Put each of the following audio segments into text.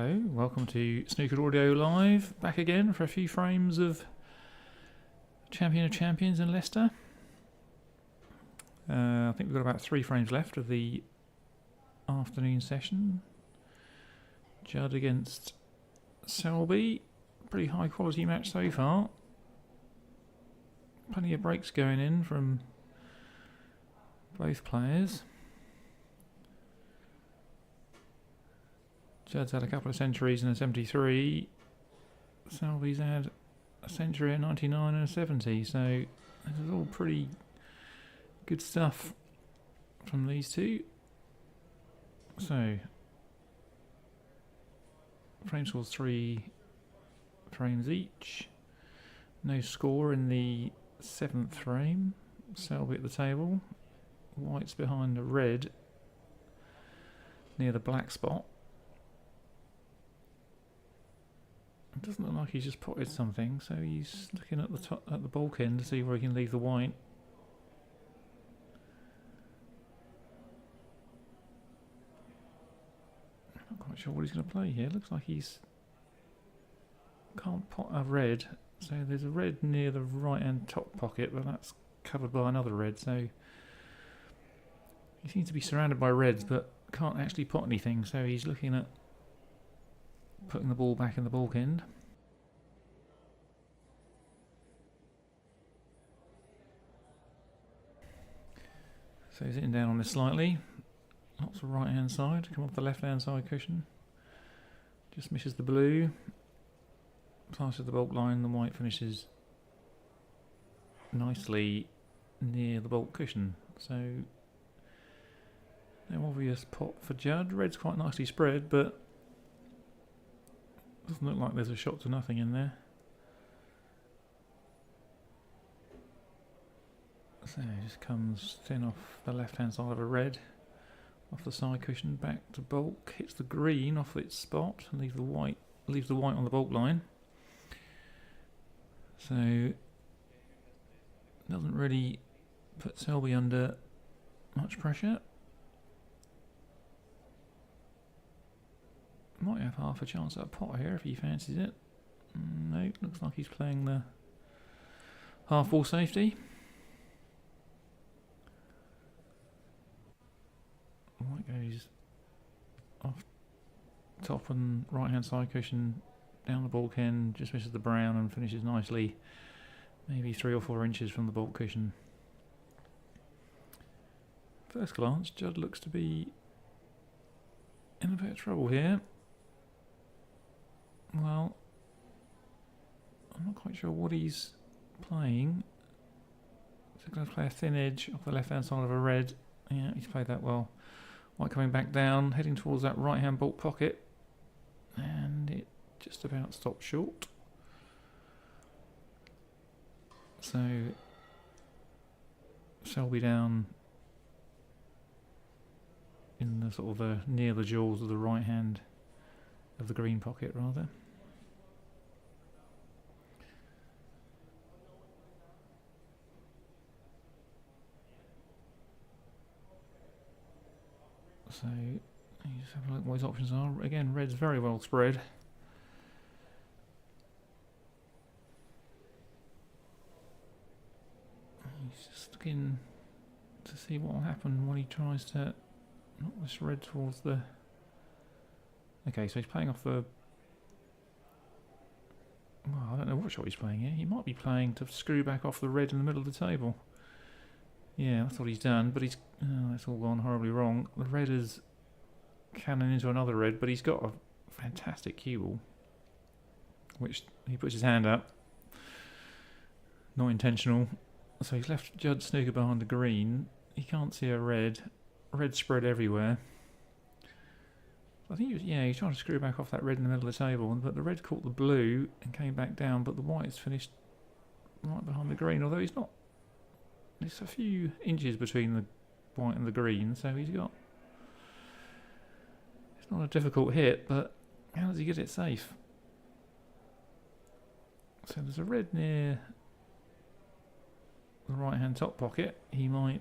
Hello, welcome to Snooker Audio Live, back again for a few frames of Champion of Champions in Leicester. I think we've got about 3 frames left of the afternoon session. Judd against Selby, pretty high quality match so far. Plenty of breaks going in from both players. Judd's had a couple of centuries and a 73. Selby's had a century, a 99 and a 70. So this is all pretty good stuff from these two. So frame scores 3 frames each. No score in the 7th frame. Selby at the table. White's behind the red near the black spot. It doesn't look like he's just potted something, so he's looking at the top, at the bulk end to see where he can leave the white. Not quite sure what he's going to play here. Looks like he's can't pot a red, so there's a red near the right hand top pocket, but that's covered by another red, so he seems to be surrounded by reds but can't actually pot anything, so he's looking at putting the ball back in the bulk end. So he's sitting down on this slightly. Lots of right hand side, come off the left hand side cushion. Just misses the blue. Passes the bulk line, the white finishes nicely near the bulk cushion. So no obvious pot for Judd. Red's quite nicely spread, but doesn't look like there's a shot to nothing in there. So it just comes thin off the left hand side of a red, off the side cushion, back to bulk, hits the green off its spot, and leaves the white on the bulk line. So doesn't really put Selby under much pressure. Might have half a chance at a pot here if he fancies it. No, looks like he's playing the half ball safety. White goes off top and right hand side cushion, down the bulk end, just misses the brown and finishes nicely, maybe 3 or 4 inches from the bulk cushion. First glance, Judd looks to be in a bit of trouble here. Well, I'm not quite sure what he's playing. He's going to play a thin edge off the left hand side of a red. Yeah, he's played that well. White coming back down, heading towards that right hand bulk pocket, and it just about stopped short. So Selby down in the sort of near the jaws of the right hand of the green pocket rather. So you just have a look what his options are. Again, red's very well spread. He's just looking to see what will happen when he tries to knock this red towards the... Okay, so he's playing off the... Well, I don't know what shot he's playing here. He might be playing to screw back off the red in the middle of the table. Yeah, that's what he's done, but he's... Oh, that's all gone horribly wrong. The red is cannon into another red, but he's got a fantastic cue ball, which he puts his hand up. Not intentional. So he's left Judd snooker behind the green. He can't see a red. Red spread everywhere. I think he's trying to screw back off that red in the middle of the table, but the red caught the blue and came back down, but the white's finished right behind the green, although he's not... There's a few inches between the white and the green, so he's got... It's not a difficult hit, but how does he get it safe? So there's a red near the right hand top pocket. He might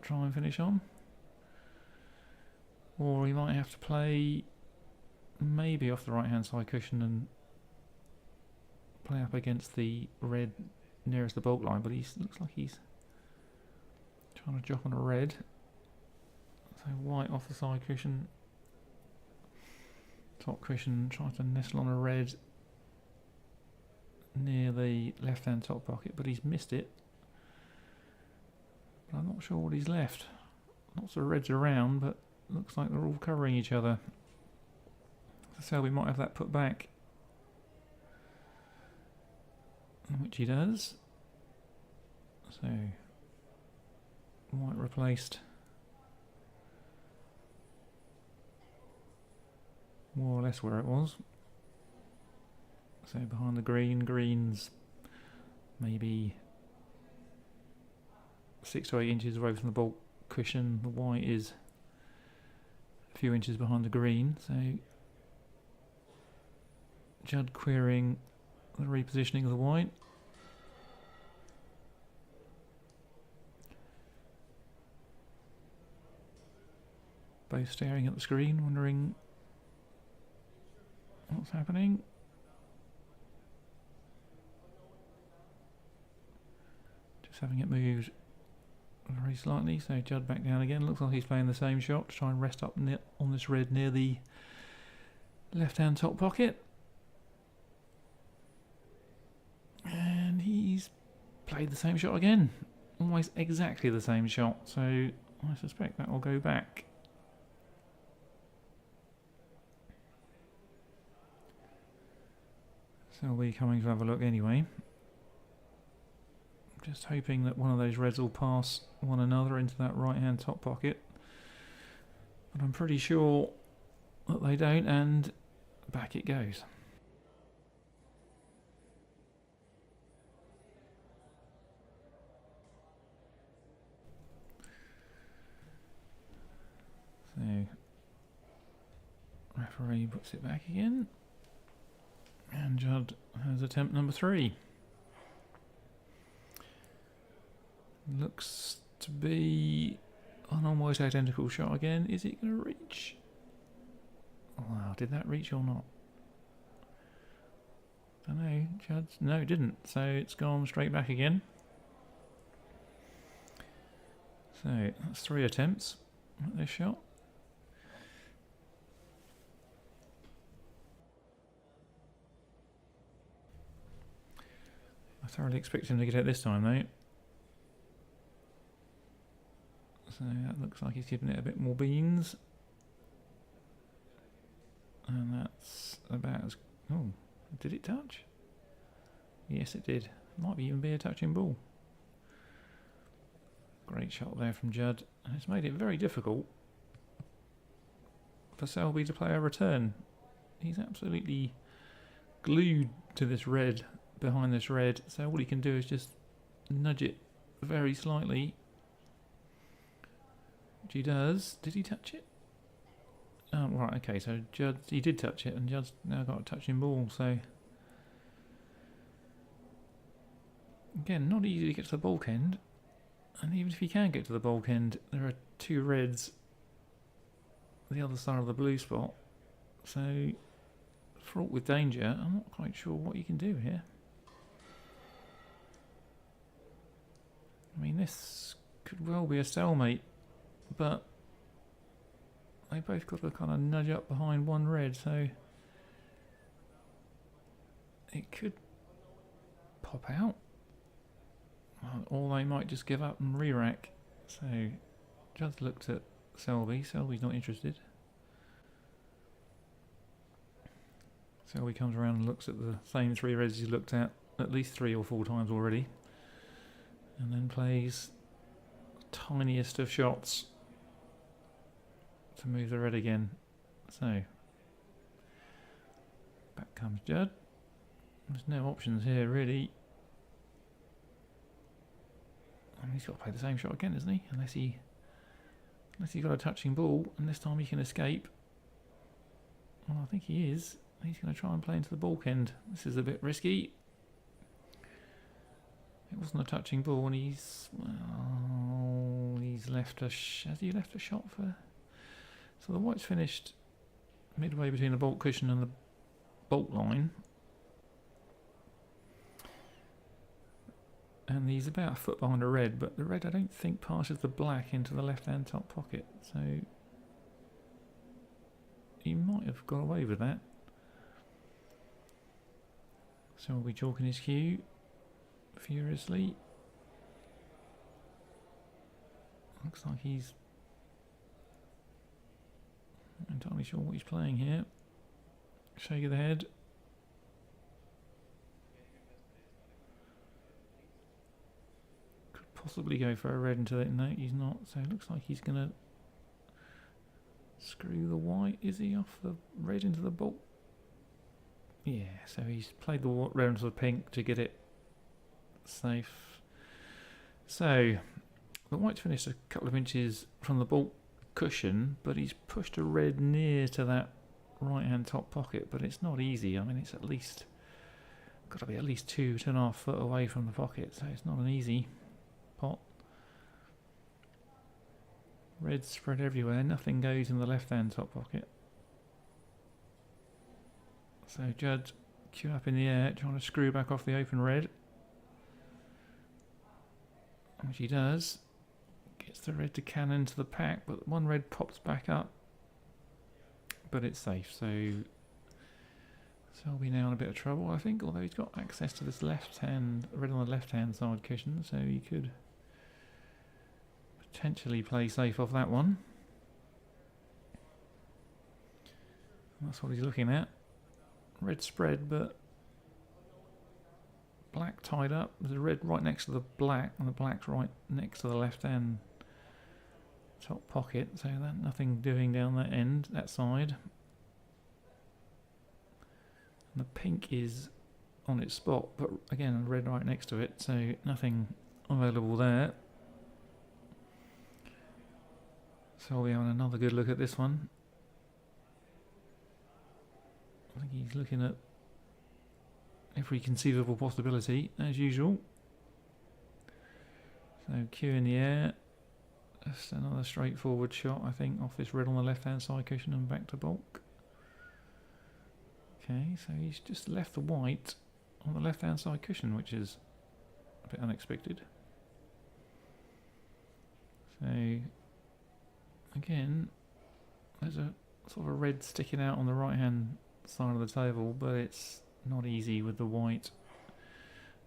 try and finish on. Or he might have to play maybe off the right hand side cushion and play up against the red nearest the bulk line, but he looks like he's trying to drop on a red. So white off the side cushion, top cushion, trying to nestle on a red near the left hand top pocket, but he's missed it. But I'm not sure what he's left. Lots of reds around, but looks like they're all covering each other. So Selby might have that put back, which he does. So white replaced more or less where it was. So behind the green, green's maybe 6 to 8 inches away from the bulk cushion. The white is a few inches behind the green. So Judd querying the repositioning of the white. Both staring at the screen, wondering what's happening. Just having it moved very slightly, so Judd back down again. Looks like he's playing the same shot to try and rest up on this red near the left hand top pocket. And he's played the same shot again. Almost exactly the same shot, so I suspect that will go back. Selby coming to have a look anyway. Just hoping that one of those reds will pass one another into that right hand top pocket. But I'm pretty sure that they don't, and back it goes. So, referee puts it back again. And Judd has attempt number 3. Looks to be an almost identical shot again. Is it going to reach? Wow, did that reach or not? I don't know. Judd's... No, it didn't. So it's gone straight back again. So that's 3 attempts at this shot. I thoroughly expect him to get it this time though. So that looks like he's giving it a bit more beans. And that's about as... Oh, did it touch? Yes, it did. Might even be a touching ball. Great shot there from Judd. And it's made it very difficult for Selby to play a return. He's absolutely glued to this red, behind this red, so all he can do is just nudge it very slightly, which he does. Did he touch it? Oh, right, okay, so Judd, he did touch it, and Judd's now got a touching ball, so again, not easy to get to the bulk end, and even if he can get to the bulk end, there are 2 reds the other side of the blue spot, so fraught with danger. I'm not quite sure what you can do here. I mean, this could well be a stalemate, but they both got to kind of nudge up behind one red, so it could pop out. Or they might just give up and re-rack. So Judd looked at Selby. Selby's not interested. Selby comes around and looks at the same 3 reds he's looked at least 3 or 4 times already. And then plays the tiniest of shots to move the red again. So back comes Judd. There's no options here really. I mean, he's got to play the same shot again, isn't he? Unless he's got a touching ball, and this time he can escape. Well, I think he is. He's going to try and play into the bulk end. This is a bit risky. It wasn't a touching ball, and he's left a... has he left a shot for... So the white's finished midway between the bolt cushion and the bolt line. And he's about a foot behind the red, but the red I don't think passes the black into the left-hand top pocket, so he might have got away with that. So we'll be chalking his cue furiously. Looks like he's not entirely sure what he's playing here. Shake of the head. Could possibly go for a red into it. No, he's not. So it looks like he's going to screw the white. Is he off the red into the bolt? Yeah, so he's played the red into the pink to get it safe. So the white's finished a couple of inches from the bolt cushion, but he's pushed a red near to that right hand top pocket, but it's not easy. I mean, it's at least got to be at least 2.5 foot away from the pocket, so it's not an easy pot. Red spread everywhere, nothing goes in the left hand top pocket. So Judd cue up in the air, trying to screw back off the open red, which he does. Gets the red to cannon to the pack, but one red pops back up, but it's safe. So Selby now in a bit of trouble, I think, although he's got access to this left hand, red on the left hand side cushion, so he could potentially play safe off that one. That's what he's looking at. Red spread, but black tied up. There's a red right next to the black, and the black's right next to the left hand top pocket, so that nothing doing down that end, that side. And the pink is on its spot, but again, red right next to it, so nothing available there. So we'll have another good look at this one. I think he's looking at every conceivable possibility, as usual. So cue in the air. Just another straightforward shot, I think, off this red on the left-hand side cushion and back to bulk. Okay, so he's just left the white on the left-hand side cushion, which is a bit unexpected. So, again, there's a sort of a red sticking out on the right-hand side of the table, but it's not easy with the white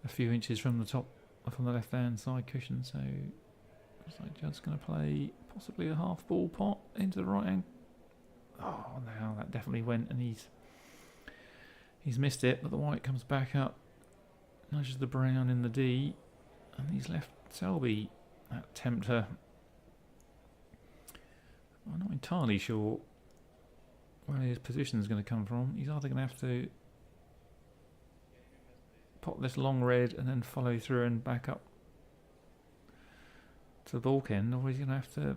a few inches from the top, from the left-hand side cushion, so looks like Judd's going to play possibly a half ball pot into the right hand. Oh, now that definitely went, and he's missed it, but the white comes back up, nudges the brown in the D, and he's left Selby at tempter. I'm not entirely sure where his position is going to come from. He's either going to have to pop this long red and then follow through and back up to the bulk end, or he's going to have to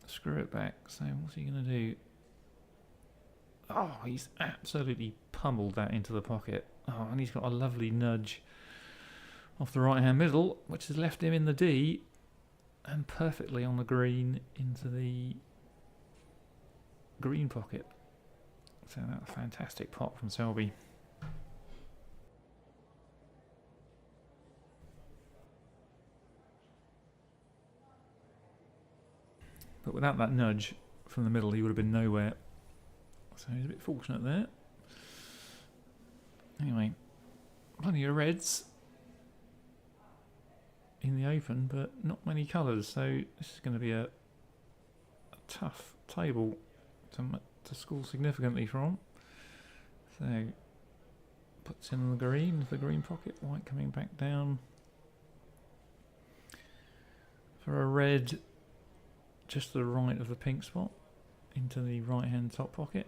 screw it back. So what's he going to do? Oh, he's absolutely pummeled that into the pocket. Oh, and he's got a lovely nudge off the right hand middle, which has left him in the D and perfectly on the green into the green pocket. So that's a fantastic pot from Selby. But without that nudge from the middle, he would have been nowhere. So he's a bit fortunate there. Anyway, plenty of reds in the open, but not many colours. So this is going to be a tough table to score significantly from. So puts in the green pocket, white coming back down for a red just to the right of the pink spot into the right hand top pocket.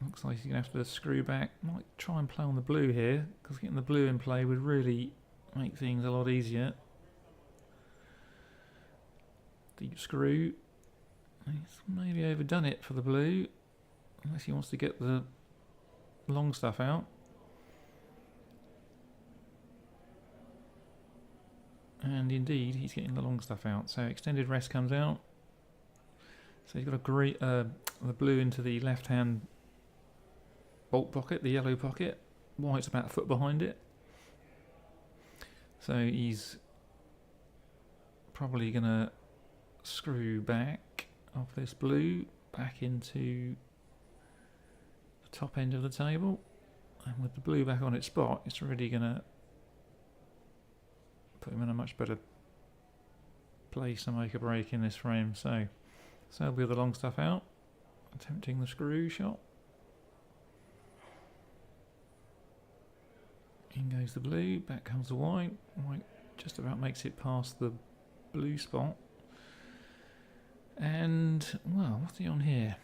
Looks like he's going to have to screw back. Might try and play on the blue here, because getting the blue in play would really make things a lot easier. Deep screw. He's maybe overdone it for the blue, unless he wants to get the long stuff out. And indeed, he's getting the long stuff out. So extended rest comes out. So he's got a green, the blue into the left-hand bolt pocket, the yellow pocket. White's about a foot behind it. So he's probably going to screw back off this blue back into the top end of the table. And with the blue back on its spot, it's really going to put him in a much better place to make a break in this frame. So Selby with the long stuff out, attempting the screw shot. In goes the blue, back comes the white. White just about makes it past the blue spot. And, well, what's he on here?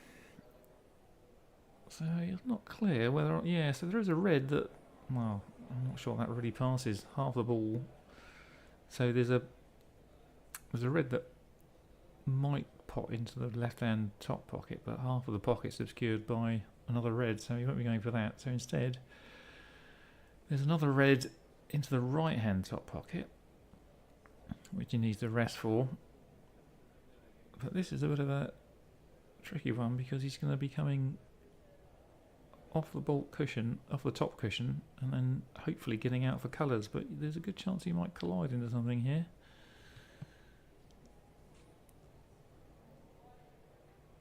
So it's not clear whether... Yeah, so there is a red that... Well, I'm not sure that really passes half the ball. So there's a red that might pot into the left-hand top pocket, but half of the pocket's obscured by another red, so he won't be going for that. So instead, there's another red into the right-hand top pocket, which he needs to rest for. But this is a bit of a tricky one because he's going to be coming off the bolt cushion, off the top cushion, and then hopefully getting out for colours. But there's a good chance he might collide into something here.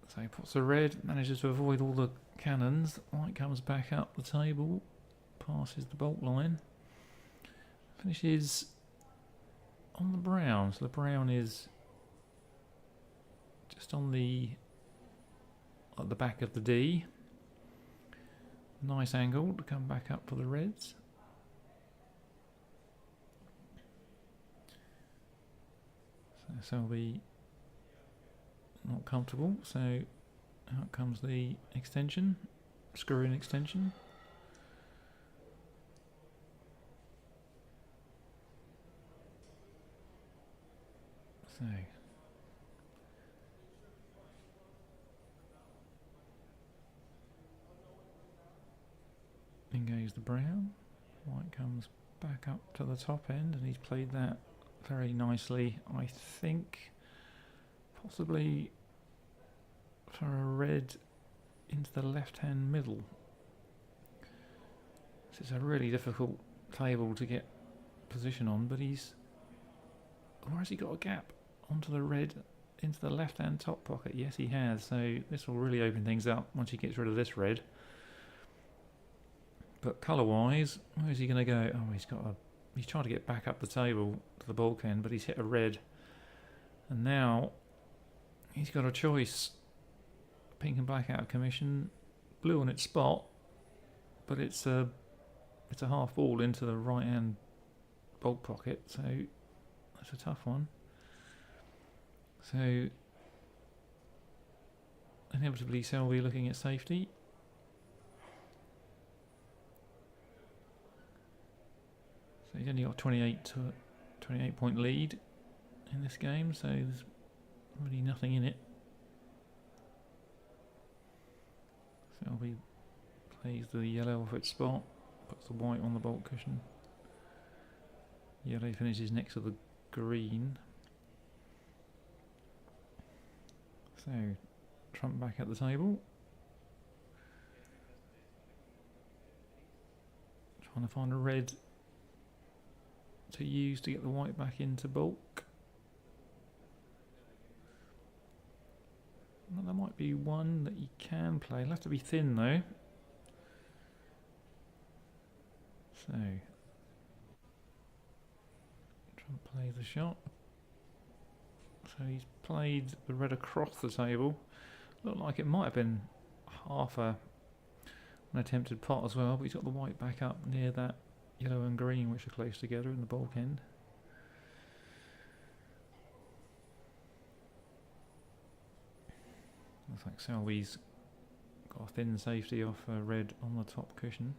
So he puts the red, manages to avoid all the cannons. White comes back up the table, passes the bolt line, finishes on the brown. So the brown is just on at the back of the D. Nice angle to come back up for the reds. So Selby not comfortable, so out comes the extension, screw-in extension. So in goes the brown. White comes back up to the top end, and he's played that very nicely, I think. Possibly for a red into the left-hand middle. This is a really difficult table to get position on, but or has he got a gap onto the red into the left-hand top pocket? Yes, he has. So this will really open things up once he gets rid of this red. But colour-wise, where's he going to go? Oh, he's trying to get back up the table to the bulk end, but he's hit a red. And now he's got a choice. Pink and black out of commission, blue on its spot, but it's a half ball into the right hand bolt pocket, so that's a tough one. So inevitably Selby looking at safety. So he's only got 28 point lead in this game, so there's really nothing in it. Selby plays the yellow off its spot, puts the white on the bolt cushion. Yellow finishes next to the green. So, trump back at the table. Trying to find a red to use to get the white back into bulk. Well, there might be one that you can play. It'll have to be thin though. So, try to play the shot. So he's played the red across the table. Looked like it might have been half an attempted pot as well, but he's got the white back up near that yellow and green which are close together in the bulk end. Looks like Selby's got a thin safety off red on the top cushion.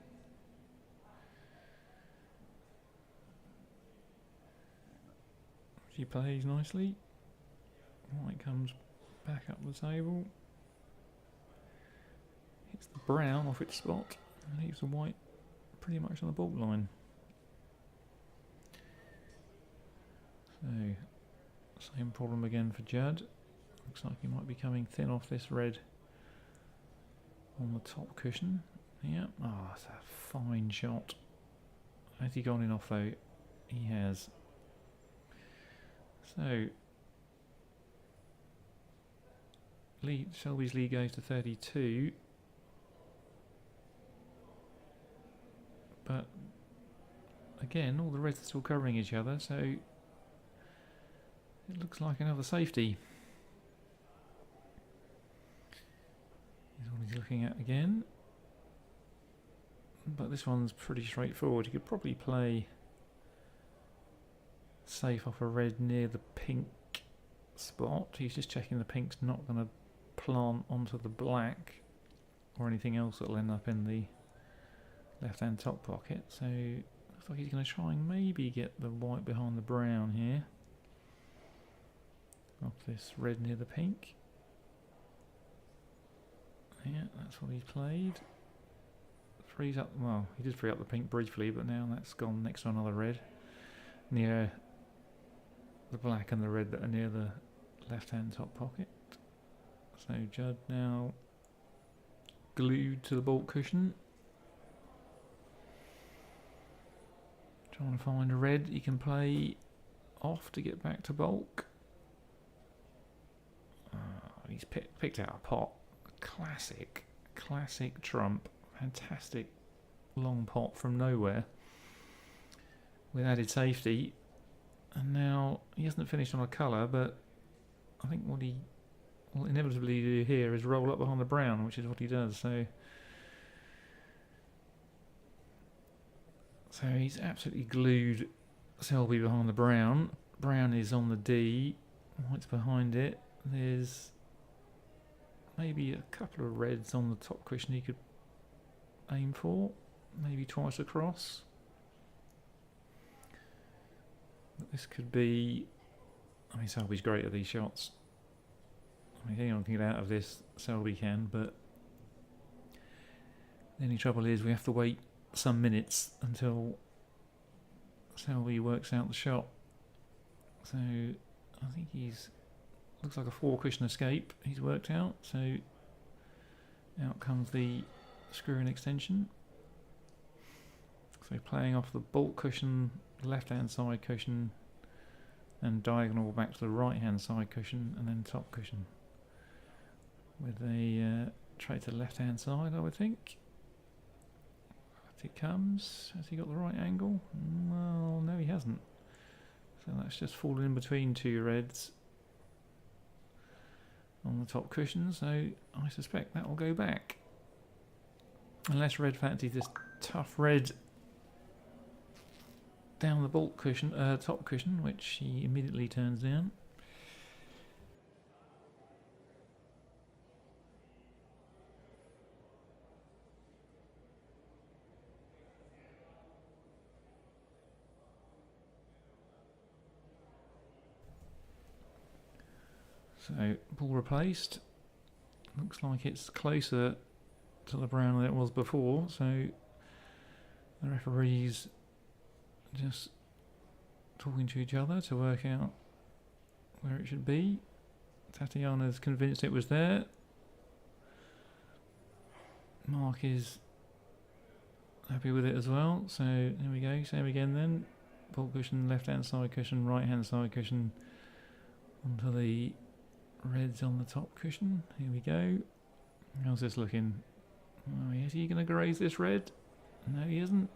She plays nicely. White comes back up the table. Hits the brown off its spot and leaves the white pretty much on the bulk line. So, same problem again for Judd. Looks like he might be coming thin off this red on the top cushion. Yeah, that's a fine shot. Has he gone in off though? He has. So Selby's lead goes to 32, but again all the reds are still covering each other, so it looks like another safety. Is what he's looking at again, but this one's pretty straightforward. You could probably play safe off a red near the pink spot. He's just checking the pink's not going to plant onto the black or anything else that'll end up in the left hand top pocket, so looks like he's going to try and maybe get the white behind the brown here off this red near the pink. Yeah, that's what he's played. Frees up, well, he did free up the pink briefly, but now that's gone next to another red near the black and the red that are near the left hand top pocket. So Judd now glued to the baulk cushion, trying to find a red he can play off to get back to baulk. He's picked out a pot. Classic trump. Fantastic long pot from nowhere with added safety. And now he hasn't finished on a colour, but I think what he will inevitably do here is roll up behind the brown, which is what he does. So he's absolutely glued Selby behind the brown. Brown is on the D, white's behind it. There's maybe a couple of reds on the top cushion he could aim for, maybe twice across. But this could be, I mean, Selby's great at these shots. I mean, anyone can get out of this, Selby can, but the only trouble is we have to wait some minutes until Selby works out the shot. So I think looks like a 4 cushion escape he's worked out, so out comes the screw-in extension. So playing off the baulk cushion, the left hand side cushion, and diagonal back to the right hand side cushion, and then top cushion with a tray to the left hand side, I would think. Out it comes. Has he got the right angle? Well, no, he hasn't. So that's just fallen in between 2 reds on the top cushion, so I suspect that will go back. Unless red fancies this tough red down the baulk cushion, top cushion, which he immediately turns down. So ball replaced. Looks like it's closer to the brown than it was before, so the referees just talking to each other to work out where it should be. Tatiana's convinced it was there. Mark is happy with it as well, so there we go, same again then. Baulk cushion, left hand side cushion, right hand side cushion onto the reds on the top cushion. Here we go. How's this looking? Oh, is he going to graze this red? No, he isn't.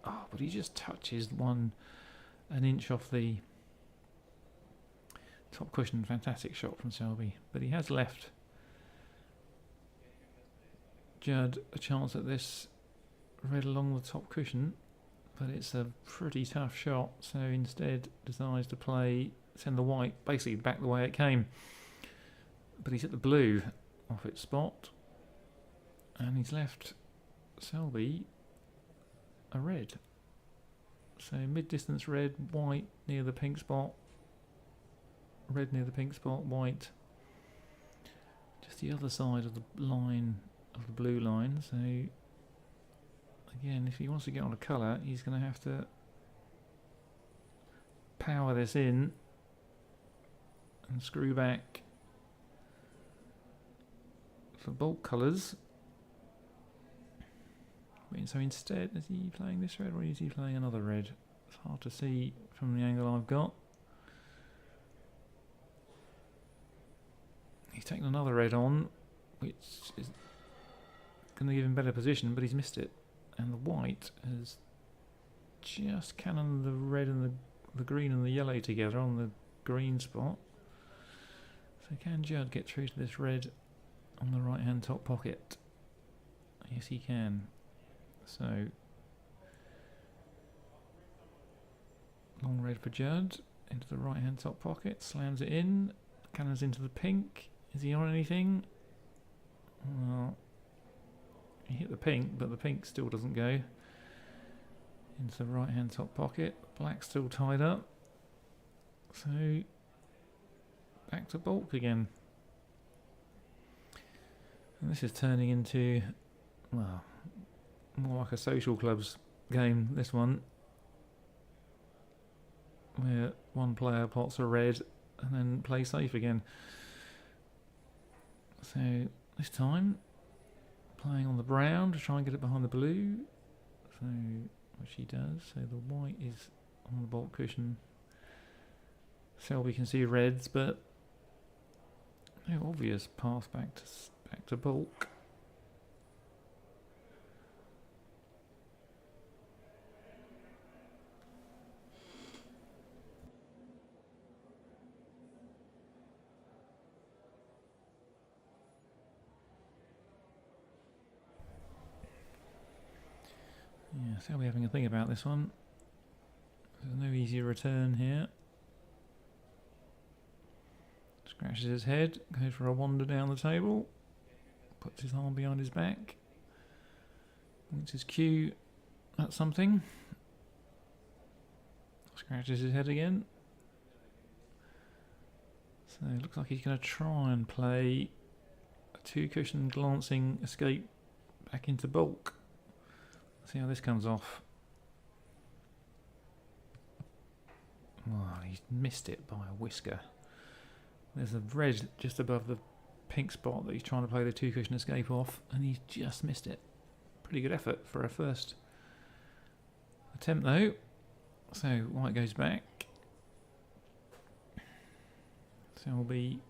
Oh, but he just touches an inch off the top cushion. Fantastic shot from Selby. But he has left Judd a chance at this red along the top cushion, but it's a pretty tough shot, so instead decides to send the white basically back the way it came. But he's at the blue off its spot, and he's left Selby a red. So mid-distance red, white near the pink spot, red near the pink spot, white just the other side of the line, of the blue line. So again, if he wants to get on a colour, he's going to have to power this in and screw back for bulk colours. So instead, is he playing this red or is he playing another red? It's hard to see from the angle I've got. He's taken another red on, which is going to give him better position, but he's missed it. And the white has just cannoned the red and the green and the yellow together on the green spot. So can Judd get through to this red on the right hand top pocket? Yes, he can. So long red for Judd into the right hand top pocket, slams it in, cannons into the pink. Is he on anything? Well, he hit the pink, but the pink still doesn't go into the right hand top pocket. Black's still tied up, so back to bulk again. And this is turning into, well, more like a social clubs game, this one, where one player pots a red and then plays safe again. So this time playing on the brown to try and get it behind the blue, so which he does. So the white is on the bulk cushion. Selby can see reds, but no obvious path back to bulk. Yeah, Selby having a think about this one. There's no easy return here. Scratches his head, goes for a wander down the table, puts his arm behind his back, thinks his cue at something, scratches his head again. So it looks like he's going to try and play a two cushion glancing escape back into bulk. See how this comes off. Well, he's missed it by a whisker. There's a red just above the pink spot that he's trying to play the two cushion escape off, and he's just missed it. Pretty good effort for a first attempt though. So white goes back. Selby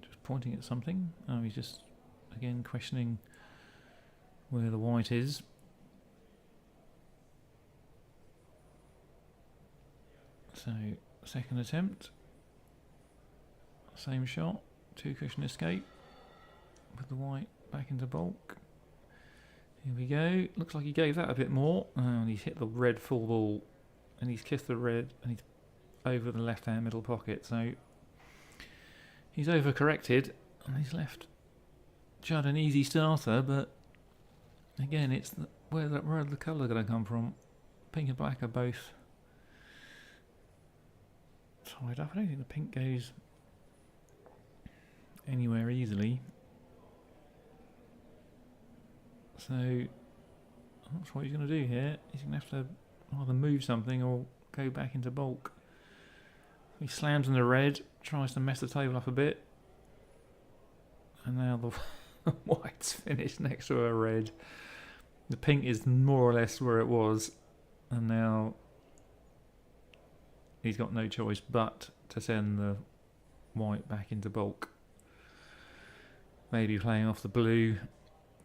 just pointing at something. Oh, he's just again questioning where the white is. So second attempt, same shot, two cushion escape with the white back into bulk. Here we go. Looks like he gave that a bit more, and he's hit the red full ball, and he's kissed the red, and he's over the left hand middle pocket. So he's overcorrected, and he's left Judd an easy starter, but again, it's where the colour going to come from. Pink and black are both tied up. I don't think the pink goes anywhere easily. So I'm not sure what he's going to do here. He's going to have to either move something or go back into bulk. He slams in the red, tries to mess the table up a bit, and now the white's finished next to a red. The pink is more or less where it was, and now he's got no choice but to send the white back into bulk. Maybe playing off the blue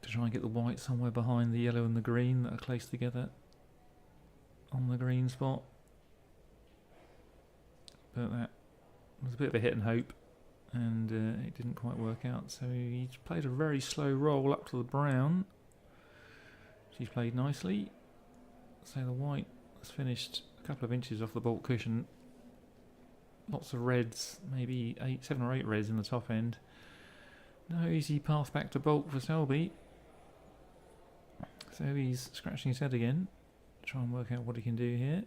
to try and get the white somewhere behind the yellow and the green that are close together on the green spot. But that was a bit of a hit and hope, and it didn't quite work out. So he's played a very slow roll up to the brown. She's played nicely. So the white has finished a couple of inches off the bulk cushion. Lots of reds, maybe 7 or 8 reds in the top end. No easy path back to bulk for Selby. So he's scratching his head again, try and work out what he can do here.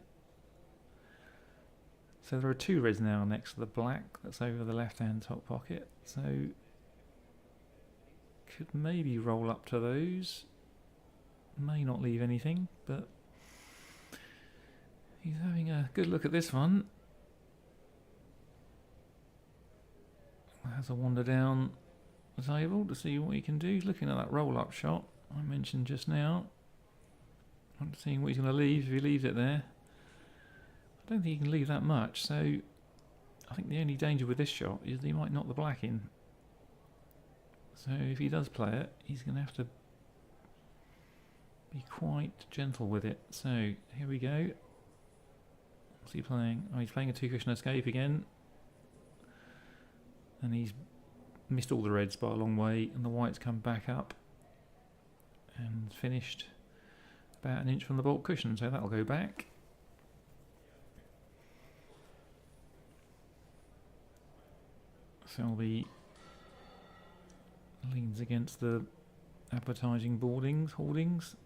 So there are 2 reds now next to the black that's over the left hand top pocket. So could maybe roll up to those. May not leave anything, but he's having a good look at this one. Has a wander down the table to see what he can do. He's looking at that roll-up shot I mentioned just now. I'm seeing what he's going to leave if he leaves it there. I don't think he can leave that much, so I think the only danger with this shot is that he might knock the black in. So if he does play it, he's going to have to be quite gentle with it. So here we go. What's he playing? Oh, he's playing a two-cushion escape again. And he's missed all the reds by a long way, and the whites come back up and finished about an inch from the baulk cushion, so that'll go back. Selby leans against the advertising hoardings.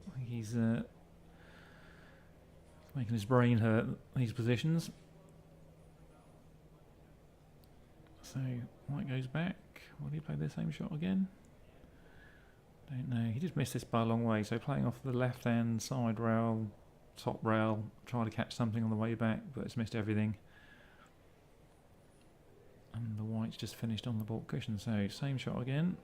I think he's making his brain hurt these positions. So white goes back. Will he play the same shot again? Don't know. He just missed this by a long way, so playing off the left hand side rail, top rail, trying to catch something on the way back, but it's missed everything. And the white's just finished on the baulk cushion, so same shot again.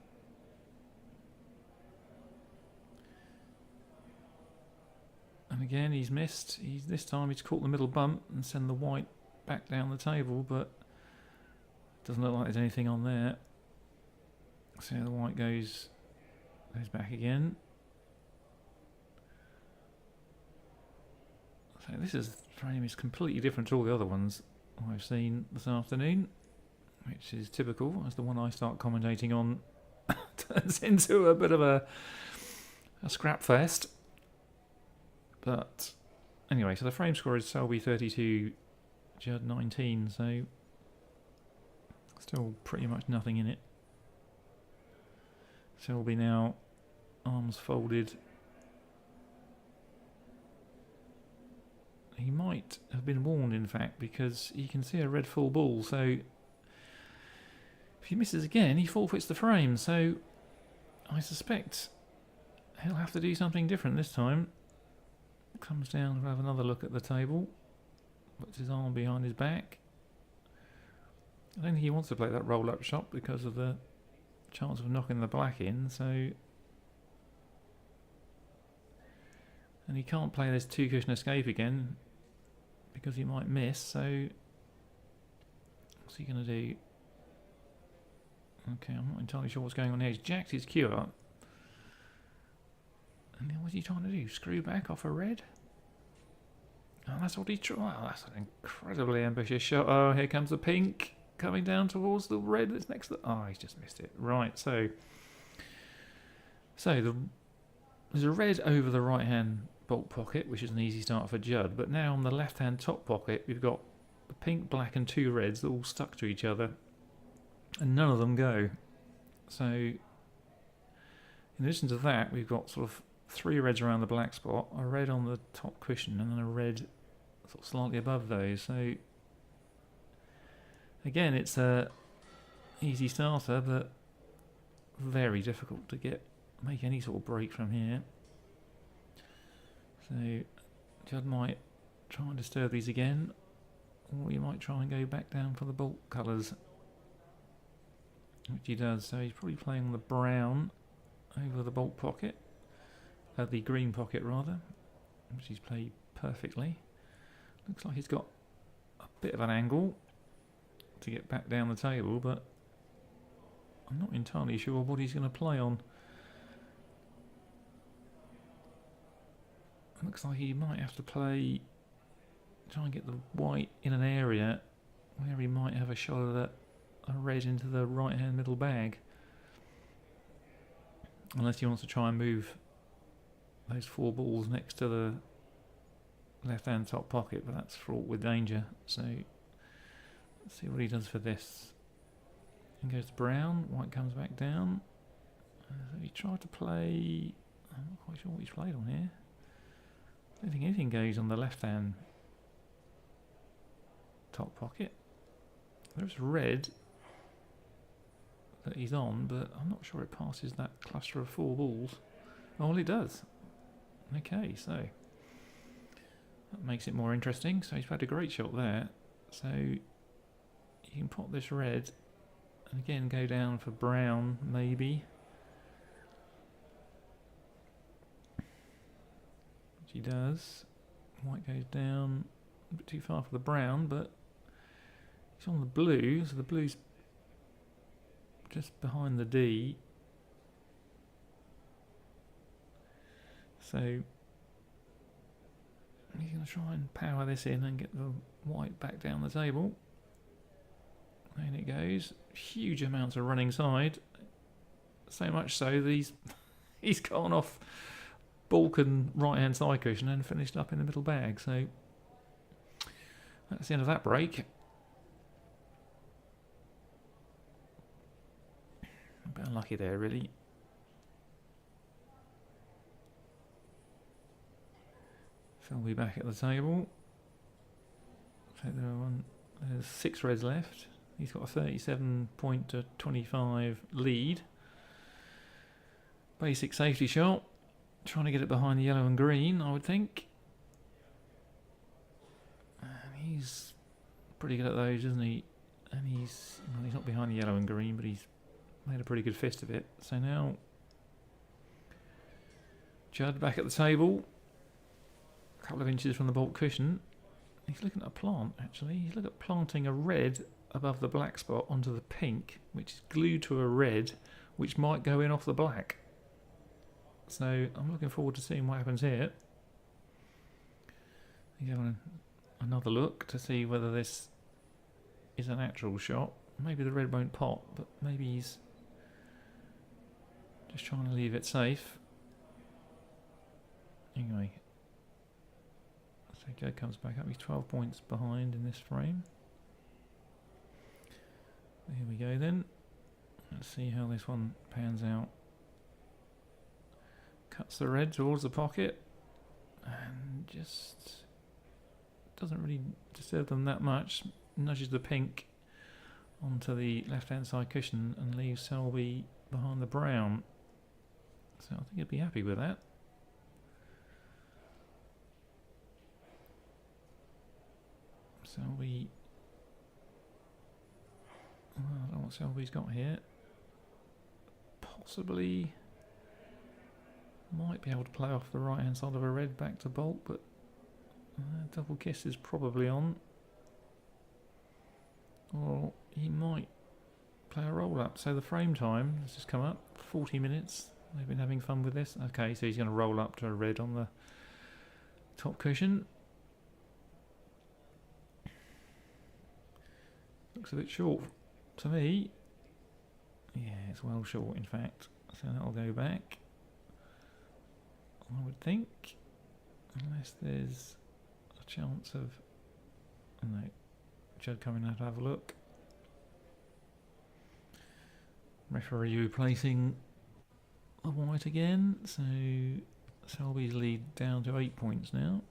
And again he's missed. This time he's caught the middle bump and sent the white back down the table, but doesn't look like there's anything on there. So the white goes back again. So this frame is completely different to all the other ones I've seen this afternoon, which is typical, as the one I start commentating on turns into a bit of a scrap fest. But anyway, so the frame score is Selby 32, Judd 19, so still pretty much nothing in it. Selby now arms folded. He might have been warned, in fact, because he can see a red full ball, so if he misses again, he forfeits the frame, so I suspect he'll have to do something different this time. Comes down to have another look at the table, puts his arm behind his back. I don't think he wants to play that roll-up shot because of the chance of knocking the black in, so... And he can't play this two-cushion escape again because he might miss, so... What's he going to do? Okay, I'm not entirely sure what's going on here. He's jacked his cue up. And then what's he trying to do? Screw back off a red? Oh, that's what he tried. Wow, that's an incredibly ambitious shot. Oh, here comes the pink coming down towards the red that's next to the... Oh, he's just missed it. Right, so there's a red over the right-hand baulk pocket, which is an easy start for Judd. But now on the left-hand top pocket, we've got the pink, black and two reds that all stuck to each other. And none of them go. So in addition to that, we've got sort of three reds around the black spot, a red on the top cushion, and then a red sort of slightly above those. So again, it's a easy starter, but very difficult to make any sort of break from here. So Judd might try and disturb these again, or he might try and go back down for the baulk colours, which he does. So he's probably playing the brown over the baulk pocket, the green pocket rather, which he's played perfectly. Looks like he's got a bit of an angle to get back down the table, but I'm not entirely sure what he's going to play on. Looks like he might have to try and get the white in an area where he might have a shot at a red into the right hand middle bag, unless he wants to try and move those four balls next to the left hand top pocket, but that's fraught with danger. So let's see what he does for this. And goes to brown, white comes back down. So he tried to play, I'm not quite sure what he's played on here. I don't think anything goes on the left hand top pocket. There's red that he's on, but I'm not sure it passes that cluster of four balls. Oh, well, it does. Okay, so that makes it more interesting. So he's had a great shot there. So you can pop this red And again, go down for brown, maybe. Which he does. White goes down a bit too far for the brown, but he's on the blue, so the blue's just behind the D. So he's going to try and power this in and get the white back down the table. In it goes. Huge amounts of running side. So much so that he's gone off Balkan right hand side cushion and finished up in the middle bag. So that's the end of that break. A bit unlucky there, really. Selby back at the table. So there's 6 reds left. He's got a 37 point to 25 lead. Basic safety shot. Trying to get it behind the yellow and green, I would think. And he's pretty good at those, isn't he? And he's not behind the yellow and green, but he's made a pretty good fist of it. So now Judd back at the table. A couple of inches from the baulk cushion. He's looking at a plant, actually. He's looking at planting a red above the black spot onto the pink, which is glued to a red, which might go in off the black. So I'm looking forward to seeing what happens here. He's having another look to see whether this is an actual shot. Maybe the red won't pop, but maybe he's just trying to leave it safe. Anyway, so Judd comes back up. He's 12 points behind in this frame. Here we go then. Let's see how this one pans out. Cuts the red towards the pocket and just doesn't really disturb them that much. Nudges the pink onto the left hand side cushion and leaves Selby behind the brown. So I think he'd be happy with that. Selby. I don't know what Selby's got here. Possibly might be able to play off the right hand side of a red back to baulk, but double kiss is probably on. Or he might play a roll up. So the frame time has just come up, 40 minutes. They've been having fun with this. Okay, so he's going to roll up to a red on the top cushion. Looks a bit short to me. Yeah, it's well short in fact. So that'll go back, I would think. Unless there's a chance of... No, Judd coming out to have a look. Referee replacing the white again. So Selby's lead down to 8 points now.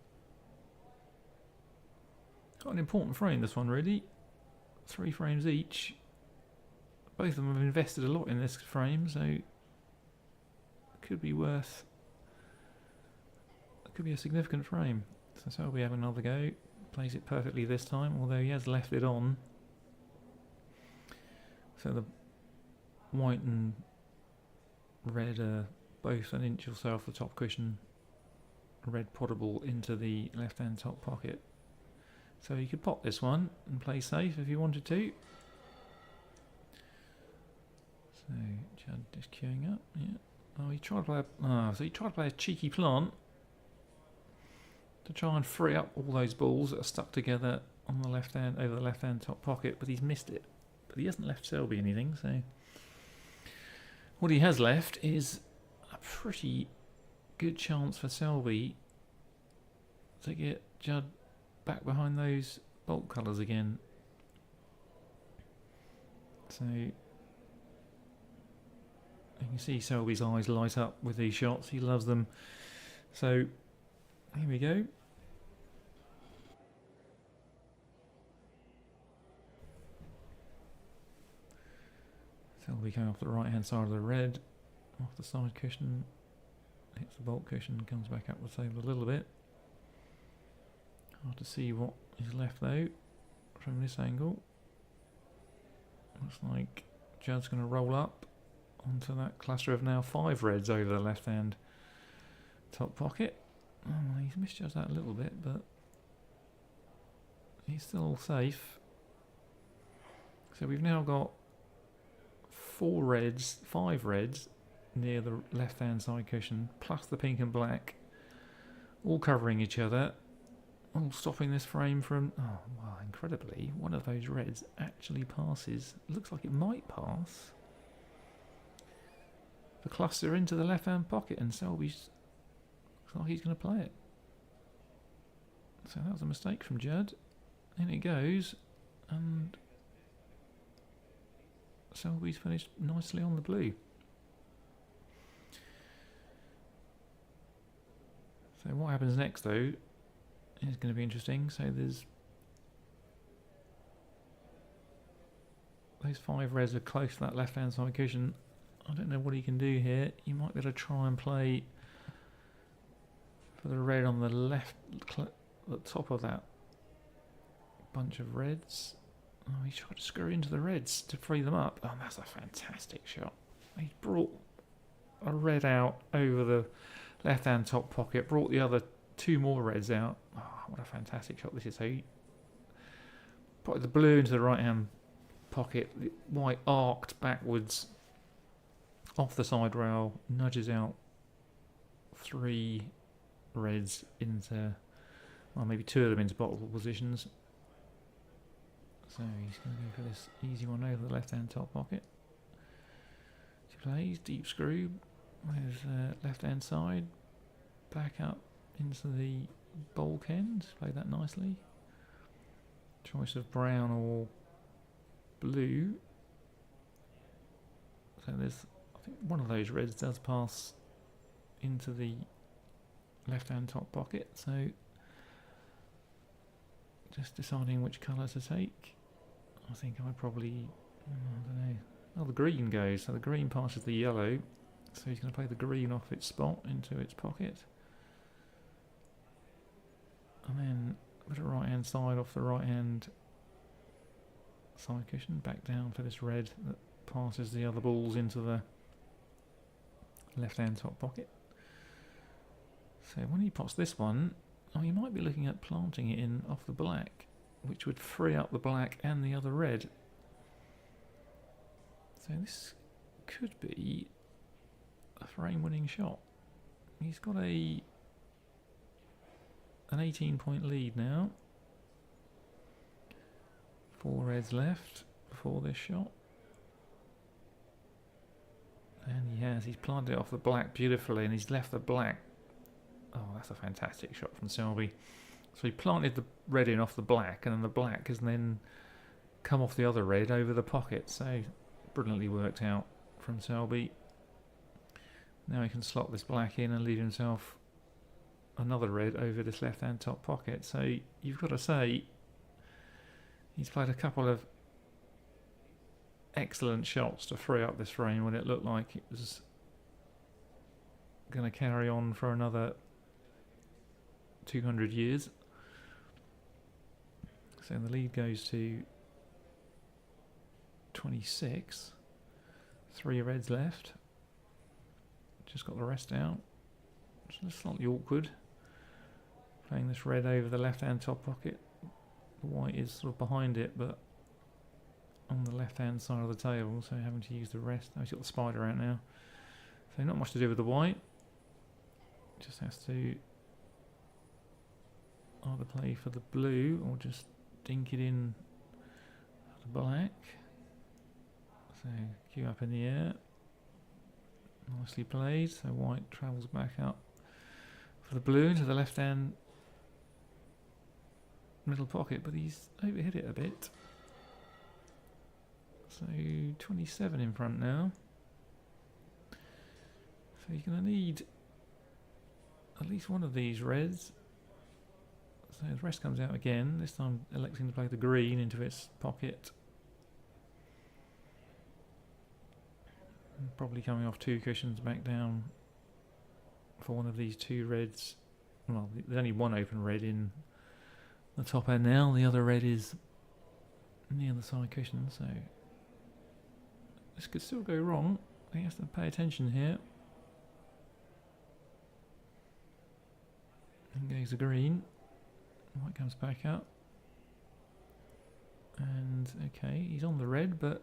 Got an important frame, this one, really. 3 frames each. Both of them have invested a lot in this frame, so it could be worth... It could be a significant frame. So Selby have another go. Plays it perfectly this time, although he has left it on. So the white and red are both an inch or so off the top cushion. Red potable into the left hand top pocket. So you could pop this one and play safe if you wanted to. So Judd just queuing up. Yeah. Oh, he tried to play. So he tried to play a cheeky plant to try and free up all those balls that are stuck together on the left hand over the left hand top pocket, but he's missed it. But he hasn't left Selby anything. So what he has left is a pretty good chance for Selby to get Judd back behind those baulk colours again. So you can see Selby's eyes light up with these shots. He loves them. So here we go. Selby going off the right hand side of the red, off the side cushion, hits the baulk cushion, comes back up the table a little bit. Hard to see what is left though from this angle. Looks like Judd's going to roll up onto that cluster of now 5 reds over the left-hand top pocket. Oh, well, he's misjudged that a little bit, but he's still safe. So we've now got 4 reds, 5 reds near the left-hand side cushion, plus the pink and black, all covering each other, all stopping this frame from... Oh, well, incredibly, one of those reds actually passes. Looks like it might pass the cluster into the left-hand pocket, and Selby's... looks like he's going to play it. So that was a mistake from Judd. In it goes, and Selby's finished nicely on the blue. So what happens next, though, is going to be interesting. So there's... those 5 reds are close to that left-hand side cushion. I don't know what he can do here. He might be able to try and play for the red on the left, the top of that bunch of reds. Oh, he tried to screw into the reds to free them up. Oh, that's a fantastic shot. He brought a red out over the left-hand top pocket, brought the other 2 more reds out. Oh, what a fantastic shot this is. So he put the blue into the right-hand pocket, the white arced backwards off the side rail, nudges out 3 reds into, well, maybe 2 of them into bottle positions. So he's going to go for this easy one over the left-hand top pocket. He plays deep screw with left-hand side, back up into the bulk end. Played that nicely. Choice of brown or blue. So there's, I think one of those reds does pass into the left-hand top pocket. So just deciding which colour to take. I think I probably, I don't know. Oh, the green goes. So the green passes the yellow. So he's going to play the green off its spot into its pocket. And then put a right-hand side off the right-hand side cushion. Back down for this red that passes the other balls into the left-hand top pocket. So when he pots this one, oh, he might be looking at planting it in off the black, which would free up the black and the other red. So this could be a frame-winning shot. He's got an 18-point lead now. 4 reds left before this shot. And he has. He's planted it off the black beautifully, and he's left the black. Oh, that's a fantastic shot from Selby. So he planted the red in off the black, and then the black has then come off the other red over the pocket. So brilliantly worked out from Selby. Now he can slot this black in and leave himself another red over this left-hand top pocket. So you've got to say he's played a couple of excellent shots to free up this frame when it looked like it was going to carry on for another 200 years. So the lead goes to 26. 3 reds left. Just got the rest out. It's slightly awkward. Playing this red over the left-hand top pocket. The white is sort of behind it, but on the left-hand side of the table, so having to use the rest. Oh, he's got the spider out now. So not much to do with the white. Just has to either play for the blue or just dink it in for the black. So cue up in the air. Nicely played. So white travels back up for the blue into the left-hand middle pocket, but he's overhit it a bit. So 27 in front now. So you're going to need at least one of these reds. So the rest comes out again, this time electing to play the green into its pocket. And probably coming off 2 cushions back down for one of these 2 reds. Well, there's only one open red in the top end now, the other red is near the side cushion, so This could still go wrong. He has to pay attention here. In goes the green. White comes back up. And okay, he's on the red, but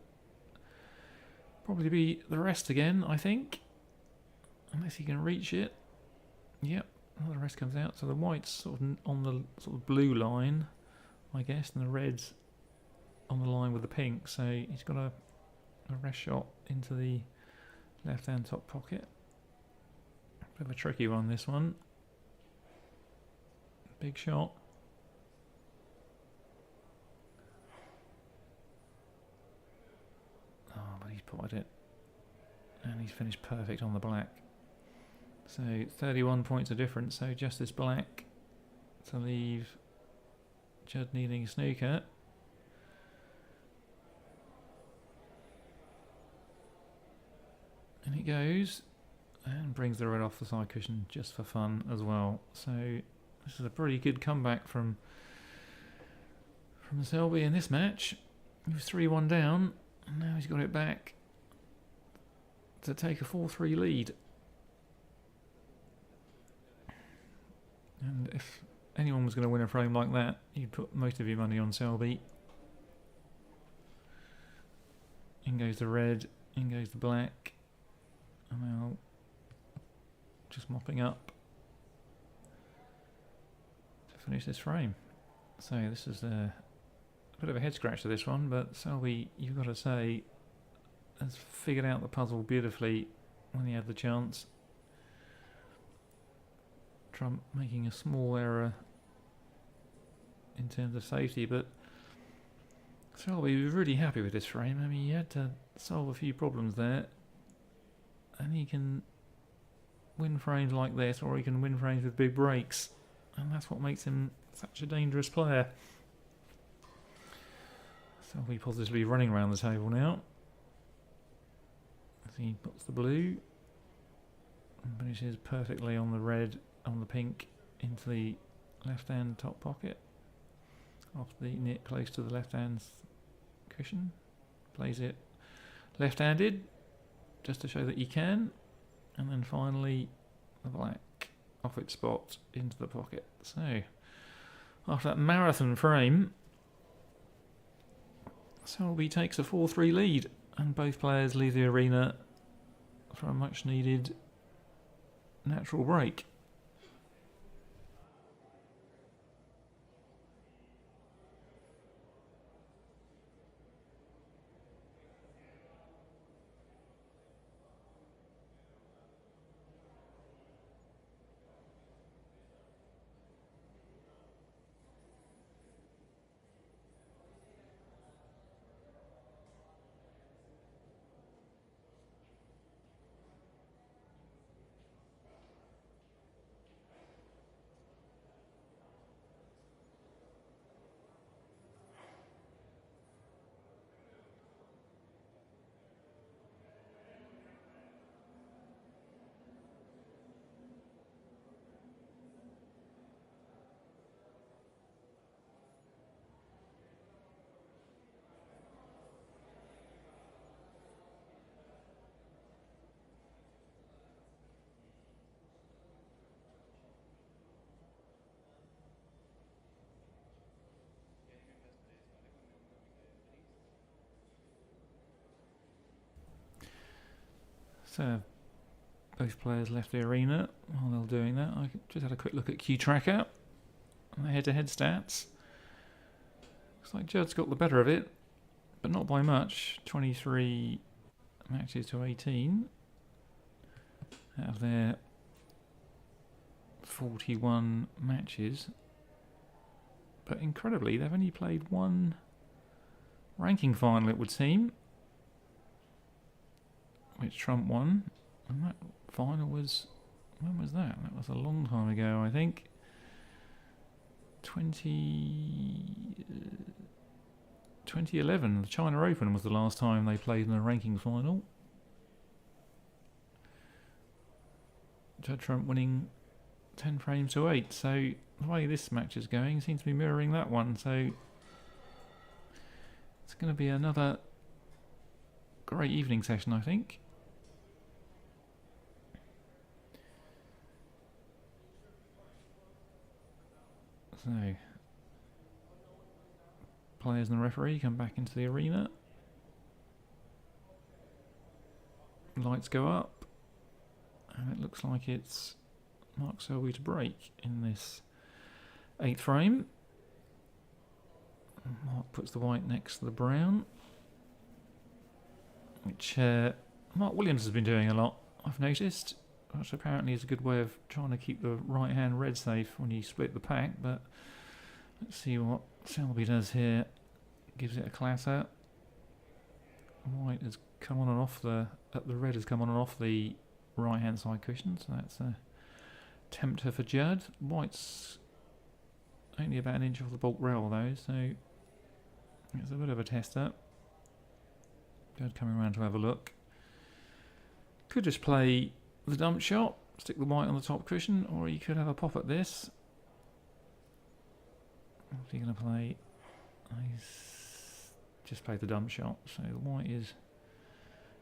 probably be the rest again, I think. Unless he can reach it. Yep, the rest comes out. So the white's sort of on the sort of blue line, I guess, and the red's on the line with the pink. So he's got a rest shot into the left-hand top pocket. Bit of a tricky one, this one. Big shot. Oh, but he's potted it. And he's finished perfect on the black. So 31 points of difference. So just this black to leave Judd needing a snooker. And he goes and brings the red off the side cushion just for fun as well. So this is a pretty good comeback from Selby in this match. He was 3-1 down, and now he's got it back to take a 4-3 lead. And if anyone was going to win a frame like that, you'd put most of your money on Selby. In goes the red, in goes the black. And now just mopping up to finish this frame. So this is a bit of a head scratch to this one, but Selby, you've got to say, has figured out the puzzle beautifully when he had the chance. Trump making a small error in terms of safety, but Selby was really happy with this frame. I mean, he had to solve a few problems there, and he can win frames like this, or he can win frames with big breaks, and that's what makes him such a dangerous player. Selby positively running around the table now as he puts the blue and finishes perfectly on the red, on the pink, into the left hand top pocket, off the knit close to the left hand cushion. Plays it left handed just to show that you can, and then finally the black off its spot into the pocket. So after that marathon frame, Selby takes a 4-3 lead, and both players leave the arena for a much needed natural break. So both players left the arena. While they were doing that, I just had a quick look at Q Tracker and the head-to-head stats. Looks like Judd's got the better of it, but not by much. 23 matches to 18 out of their 41 matches. But incredibly, they've only played one ranking final, it would seem, which Trump won, and that final was, when was that? That was a long time ago, I think. 2011, the China Open was the last time they played in a ranking final. Judd Trump winning 10 frames to 8, so the way this match is going seems to be mirroring that one, so it's going to be another great evening session, I think. So, players and the referee come back into the arena. Lights go up, and it looks like it's Mark Selby to break in this 8th frame. Mark puts the white next to the brown, which Mark Williams has been doing a lot, I've noticed, which apparently is a good way of trying to keep the right hand red safe when you split the pack. But let's see what Selby does here. Gives it a clatter. White has come on and off the red has come on and off the right hand side cushion, so that's a tempter for Judd. White's only about an inch off the bulk rail though, so it's a bit of a tester. Judd coming around to have a look. Could just play the dump shot, stick the white on the top cushion, or you could have a pop at this. What's he going to play? He's just played the dump shot, so the white is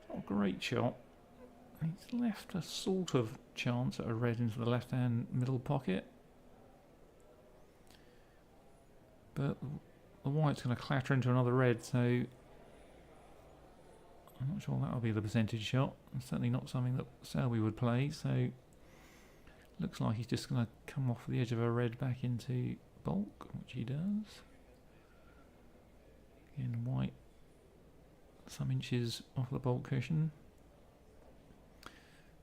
not a great shot. He's left a sort of chance at a red into the left hand middle pocket, but the white's going to clatter into another red, so I'm not sure that'll be the percentage shot. It's certainly not something that Selby would play, so looks like he's just going to come off the edge of a red back into bulk, which he does. Again, white some inches off the bulk cushion.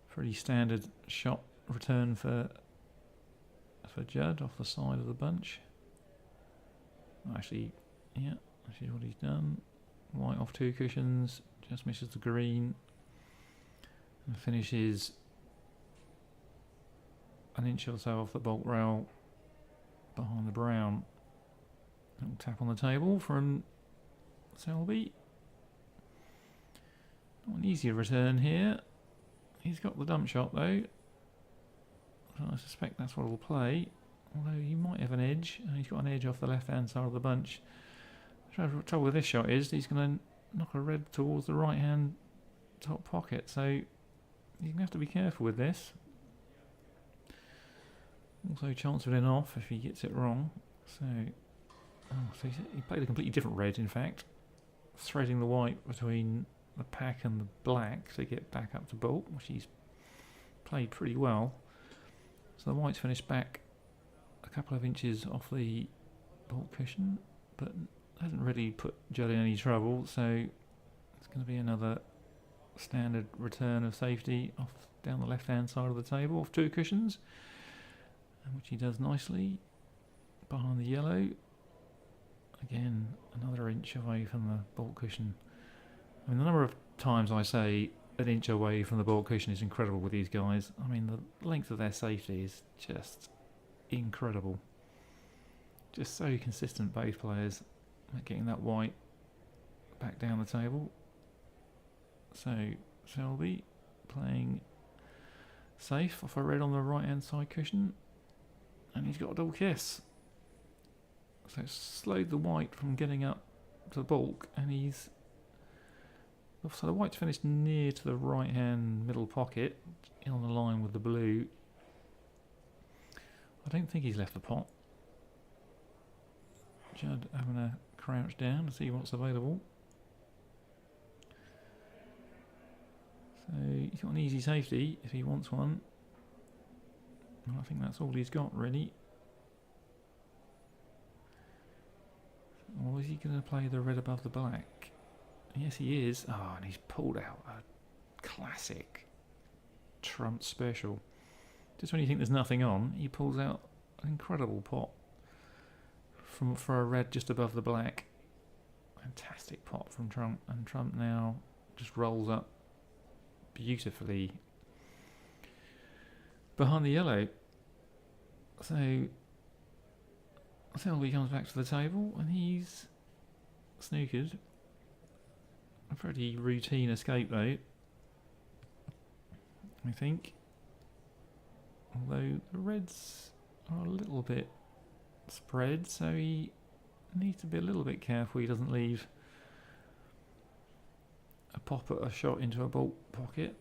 Pretty standard shot return for Judd off the side of the bunch. Actually, yeah, this is what he's done. White off 2 cushions, just misses the green, and finishes an inch or so off the bulk rail behind the brown. Little tap on the table from Selby. Not an easier return here. He's got the dump shot though, so I suspect that's what he'll play, although he might have an edge. He's got an edge off the left hand side of the bunch. The trouble with this shot is he's going to knock a red towards the right hand top pocket, so you're going to have to be careful with this. Also chance of it off if he gets it wrong. So he played a completely different red, in fact, threading the white between the pack and the black to get back up to bulk, which he's played pretty well. So the white's finished back a couple of inches off the bulk cushion, but hasn't really put Judd in any trouble, so it's going to be another standard return of safety off down the left hand side of the table off 2 cushions, which he does nicely behind the yellow. Again, another inch away from the bulk cushion. I mean, the number of times I say an inch away from the bulk cushion is incredible with these guys. I mean, the length of their safety is just incredible. Just so consistent, both players, at getting that white back down the table. So, Selby playing safe off a red on the right hand side cushion, and he's got a double kiss. So it's slowed the white from getting up to the bulk, and he's... So the white's finished near to the right hand middle pocket, on the line with the blue. I don't think he's left the pot. Judd having a crouch down to see what's available. So he's got an easy safety if he wants one. And I think that's all he's got really. Or is he going to play the red above the black? Yes, he is. Oh, and he's pulled out a classic Trump special. Just when you think there's nothing on, he pulls out an incredible pot for a red just above the black. Fantastic pot from Trump, and Trump now just rolls up beautifully behind the yellow. So Selby comes back to the table, and he's snookered. A pretty routine escape though, I think. Although the reds are a little bit spread, so he needs to be a little bit careful he doesn't leave a pop at a shot into a bolt pocket.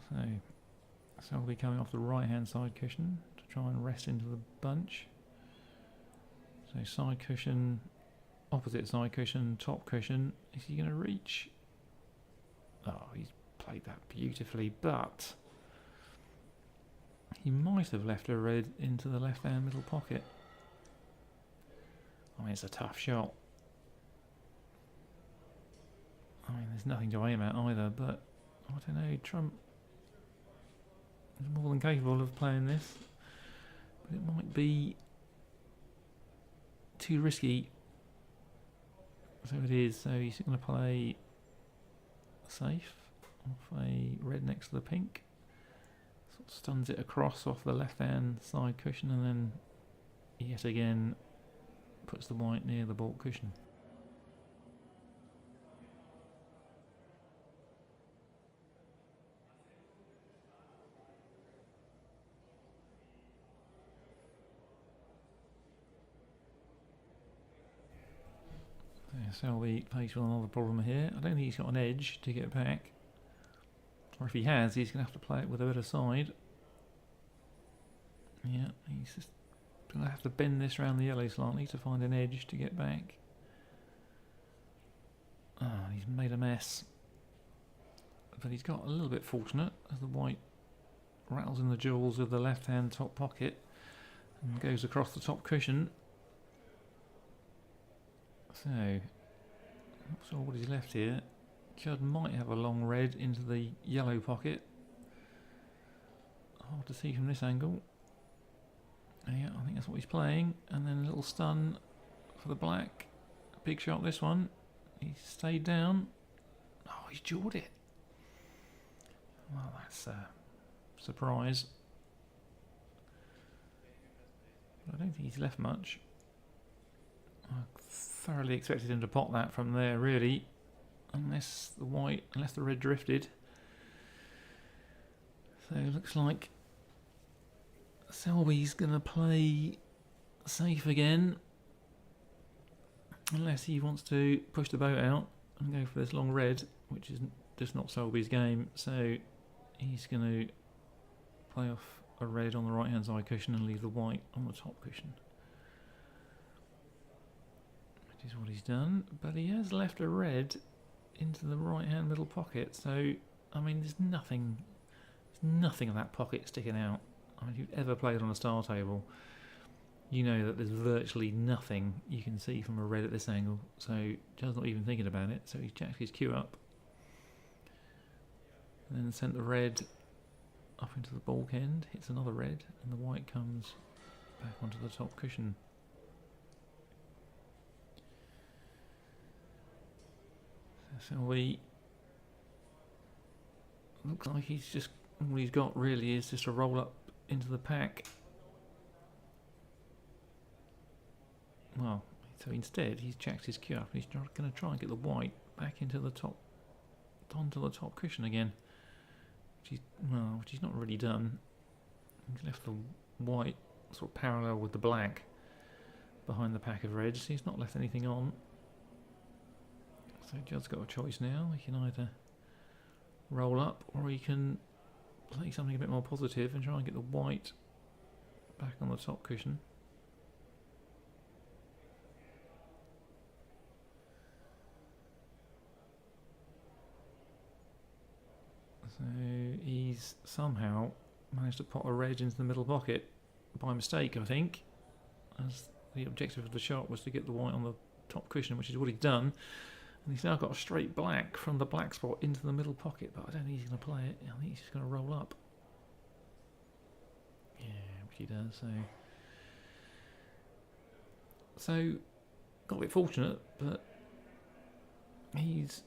So Selby coming off the right hand side cushion to try and rest into the bunch. So side cushion, opposite side cushion, top cushion. Is he going to reach? Oh, he's played that beautifully, but he might have left a red into the left hand middle pocket. I mean, it's a tough shot. I mean, there's nothing to aim at either, but I don't know, Trump is more than capable of playing this, but it might be too risky. So it is. So he's going to play safe off a red next to the pink. Sort of stuns it across off the left hand side cushion, and then yet again puts the white near the baulk cushion. Selby faced with another problem here. I don't think he's got an edge to get back. Or if he has, he's going to have to play it with a bit of side. Yeah, he's just going to have to bend this around the yellow slightly to find an edge to get back. Ah, he's made a mess. But he's got a little bit fortunate as the white rattles in the jewels of the left-hand top pocket and goes across the top cushion. So, not sure what he's left here. Judd might have a long red into the yellow pocket. Hard to see from this angle. Yeah, I think that's what he's playing. And then a little stun for the black. Big shot this one. He's stayed down. Oh, he's jawed it. Well, that's a surprise. I don't think he's left much. I thoroughly expected him to pot that from there, really, unless the red drifted. So it looks like Selby's going to play safe again, unless he wants to push the boat out and go for this long red, which is just not Selby's game. So he's going to play off a red on the right hand side cushion and leave the white on the top cushion. Is what he's done, but he has left a red into the right hand middle pocket, so I mean there's nothing of that pocket sticking out. I mean, if you've ever played on a star table, you know that there's virtually nothing you can see from a red at this angle, so Judd's not even thinking about it. So he's jacked his cue up and then sent the red up into the baulk end, hits another red, and the white comes back onto the top cushion. Selby looks like he's just all he's got really is just a roll up into the pack. Well, so instead he's jacked his cue up. He's going to try and get the white back into the top, onto the top cushion again, which he's not really done. He's left the white sort of parallel with the black behind the pack of reds. He's not left anything on. So Judd's got a choice now. He can either roll up or he can play something a bit more positive and try and get the white back on the top cushion. So he's somehow managed to pot a red into the middle pocket by mistake, I think, as the objective of the shot was to get the white on the top cushion, which is what he's done. And he's now got a straight black from the black spot into the middle pocket, but I don't think he's going to play it. I think he's just going to roll up. Yeah, which he does. So got a bit fortunate, but he's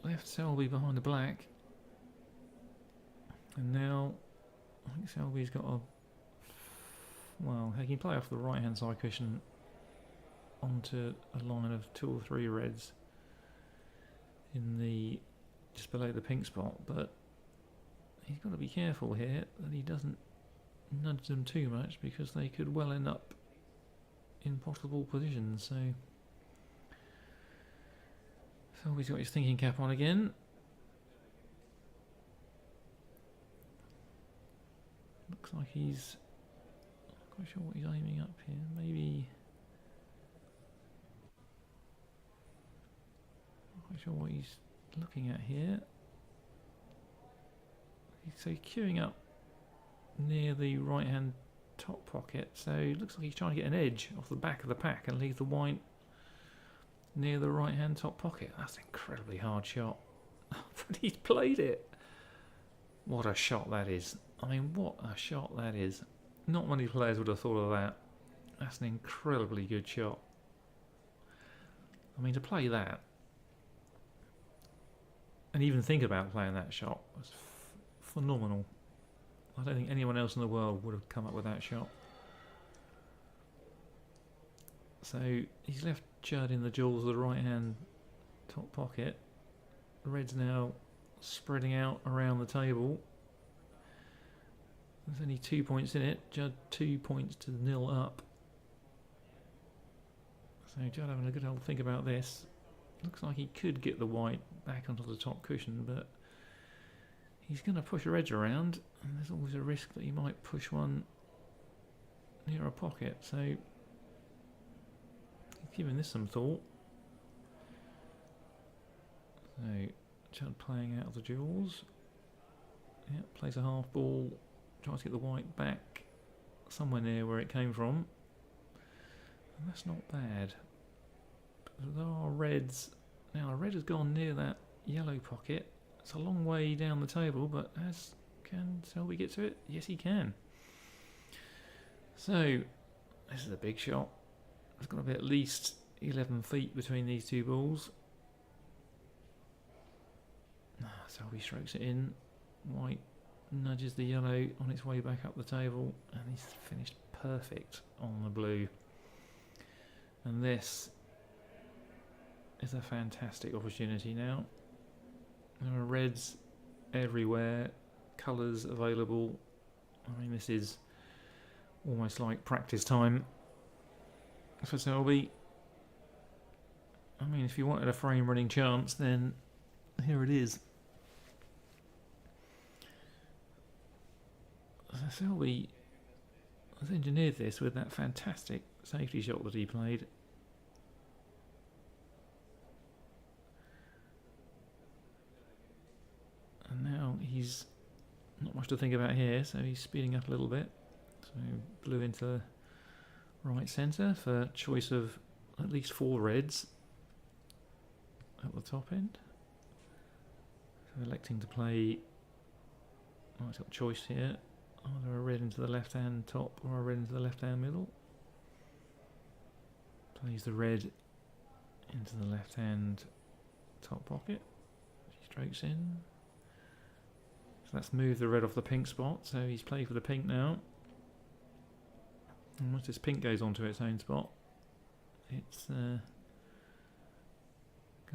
left Selby behind the black. And now I think Selby's got a... Well, he can play off the right-hand side cushion onto a line of 2 or 3 reds in the just below the pink spot, but he's got to be careful here that he doesn't nudge them too much, because they could well end up in possible positions. So Selby's got his thinking cap on again. Looks like he's... not quite sure what he's aiming up here. Maybe... not quite sure what he's looking at here. So queuing up near the right hand top pocket, so it looks like he's trying to get an edge off the back of the pack and leave the white near the right hand top pocket. That's an incredibly hard shot. But he's played it. What a shot that is. I mean, what a shot that is. Not many players would have thought of that. That's an incredibly good shot. I mean, to play that and even think about playing that shot was phenomenal. I don't think anyone else in the world would have come up with that shot. So he's left Judd in the jaws of the right hand top pocket. The red's now spreading out around the table. There's only 2 points in it. Judd 2 points to 0 up. So Judd having a good old think about this. Looks like he could get the white back onto the top cushion, but he's going to push a edge around, and there's always a risk that he might push one near a pocket. So he's giving this some thought. So Judd playing out of the jaws. Yeah, plays a half ball, tries to get the white back somewhere near where it came from. And that's not bad. But there are reds. Now, a red has gone near that yellow pocket. It's a long way down the table, but can Selby get to it? Yes, he can. So, this is a big shot. There's got to be at least 11 feet between these two balls. Selby strokes it in. White nudges the yellow on its way back up the table, and he's finished perfect on the blue. And this is a fantastic opportunity now. There are reds everywhere, colours available. I mean, this is almost like practice time for Selby. I mean, if you wanted a frame running chance, then here it is. So Selby has engineered this with that fantastic safety shot that he played. And now he's not much to think about here, so he's speeding up a little bit. So blue into right centre for choice of at least 4 reds at the top end. So electing to play, oh, he's got choice here, either a red into the left hand top or a red into the left hand middle. Plays the red into the left hand top pocket. She strokes in. So that's moved the red off the pink spot, so he's played for the pink now. And once this pink goes onto its own spot, it's going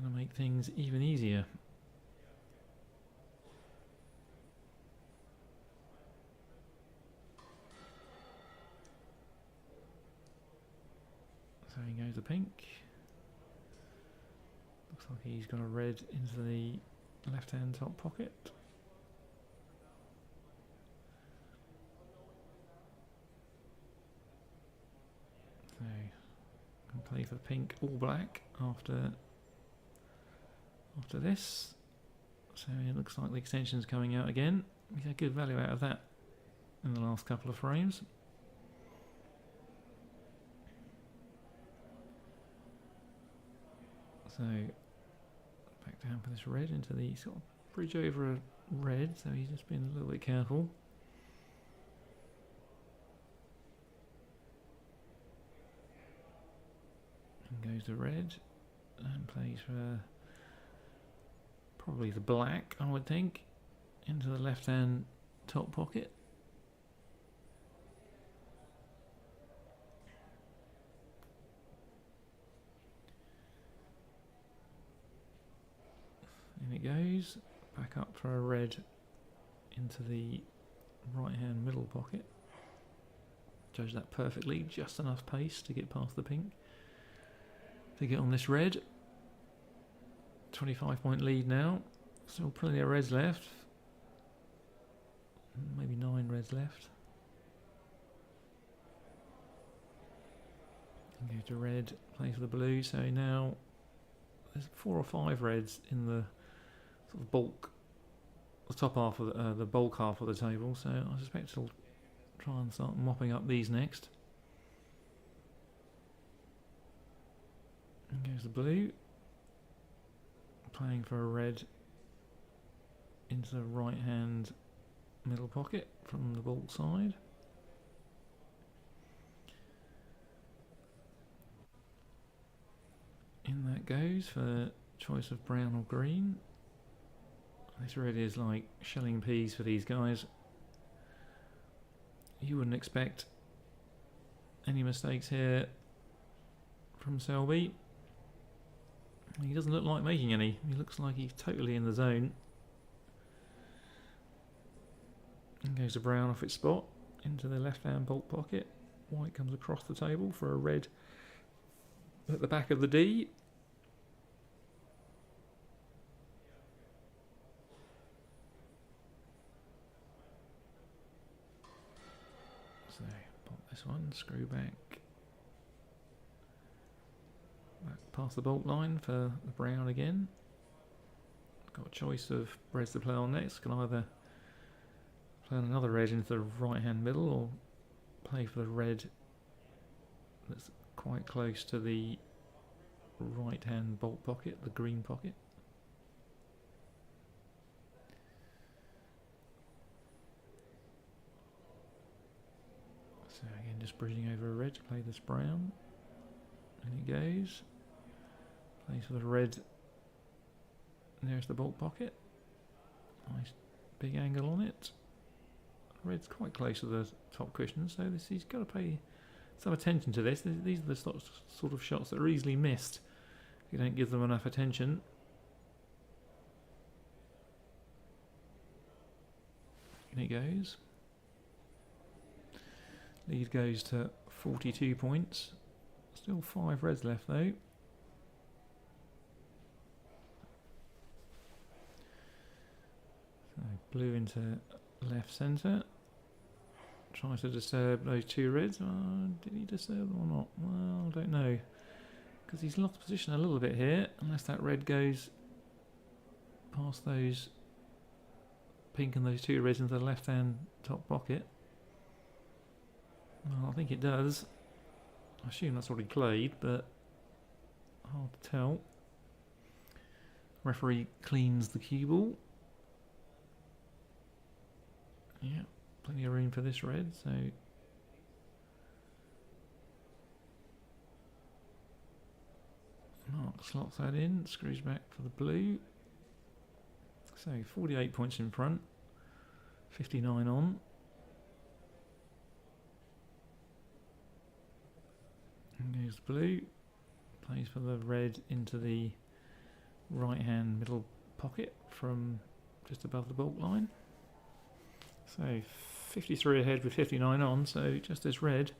to make things even easier. So he goes the pink. Looks like he's got a red into the left-hand top pocket. So, can play for pink or black after this. So it looks like the extension's coming out again. He's had good value out of that in the last couple of frames. So back down for this red into the sort of bridge over a red, so he's just been a little bit careful. And goes the red and plays for probably the black, I would think, into the left hand top pocket. In it goes, back up for a red into the right hand middle pocket. Judge that perfectly, just enough pace to get past the pink. To get on this red, 25-point lead now. Still plenty of reds left. Maybe 9 reds left. And go to red, play for the blue. So now there's 4 or 5 reds in the sort of bulk, the top half of the bulk half of the table. So I suspect it'll try and start mopping up these next. And goes the blue, playing for a red into the right hand middle pocket from the bulk side. In that goes for choice of brown or green. This really is like shelling peas for these guys. You wouldn't expect any mistakes here from Selby. He doesn't look like making any. He looks like he's totally in the zone. And goes to brown off its spot into the left hand bulk pocket. White comes across the table for a red at the back of the D. So pop this one, screw back past the bulk line for the brown again. Got a choice of reds to play on next. Can either play on another red into the right hand middle or play for the red that's quite close to the right hand bulk pocket, the green pocket. So again, just bridging over a red to play this brown. And it goes. Plays for the red nearest the bulk pocket. Nice big angle on it. Red's quite close to the top cushion, so he's got to pay some attention to this. These are the sort of shots that are easily missed if you don't give them enough attention. And it goes. Lead goes to 42 points. Still 5 reds left though. So blue into left centre. Try to disturb those 2 reds. Did he disturb them or not? Well, I don't know. Because he's lost position a little bit here. Unless that red goes past those pink and those 2 reds into the left hand top pocket. Well, I think it does. I assume that's already played, but hard to tell. Referee cleans the cue ball. Yeah, plenty of room for this red, so Mark slots that in, screws back for the blue. So 48 points in front, 59 on. And goes blue, plays for the red into the right hand middle pocket from just above the bulk line. So 53 ahead with 59 on, so just as red.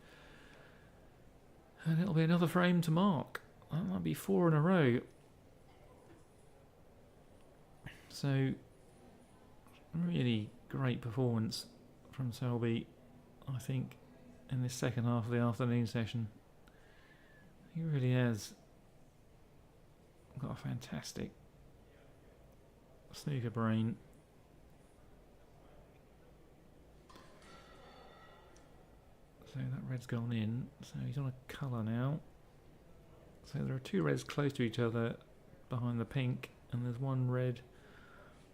And it'll be another frame to mark. That might be 4 in a row. So really great performance from Selby, I think, in this second half of the afternoon session. He really has got a fantastic snooker brain. So that red's gone in, so he's on a colour now. So there are 2 reds close to each other behind the pink, and there's 1 red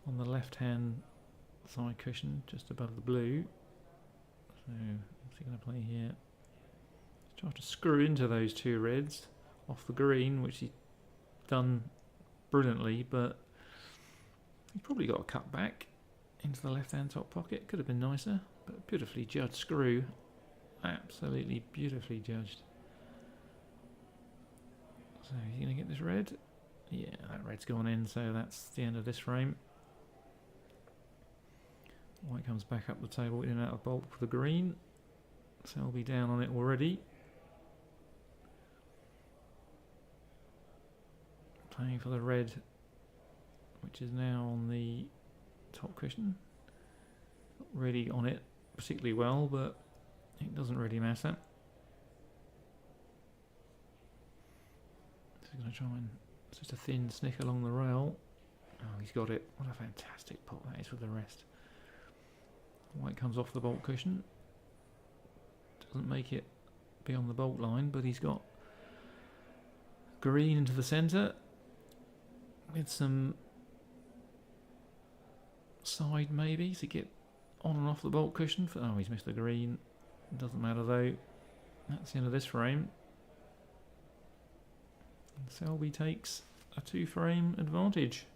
on the left hand side cushion just above the blue. So what's he going to play here? He's trying to screw into those 2 reds off the green, which he's done brilliantly, but he's probably got a cut back into the left hand top pocket. Could have been nicer, but beautifully judged screw. Absolutely beautifully judged. So he's going to get this red. Yeah, that red's gone in, so that's the end of this frame. White comes back up the table in and out of bulk for the green. Selby down on it already. Playing for the red which is now on the top cushion. Not really on it particularly well, but it doesn't really matter. So he's going to try and just a thin snick along the rail. Oh, he's got it. What a fantastic pot that is with the rest. White comes off the bolt cushion. Doesn't make it beyond the bolt line, but he's got green into the centre with some side maybe to get on and off the bolt cushion. Oh, he's missed the green. Doesn't matter though. That's the end of this frame. And Selby takes a 2-frame advantage.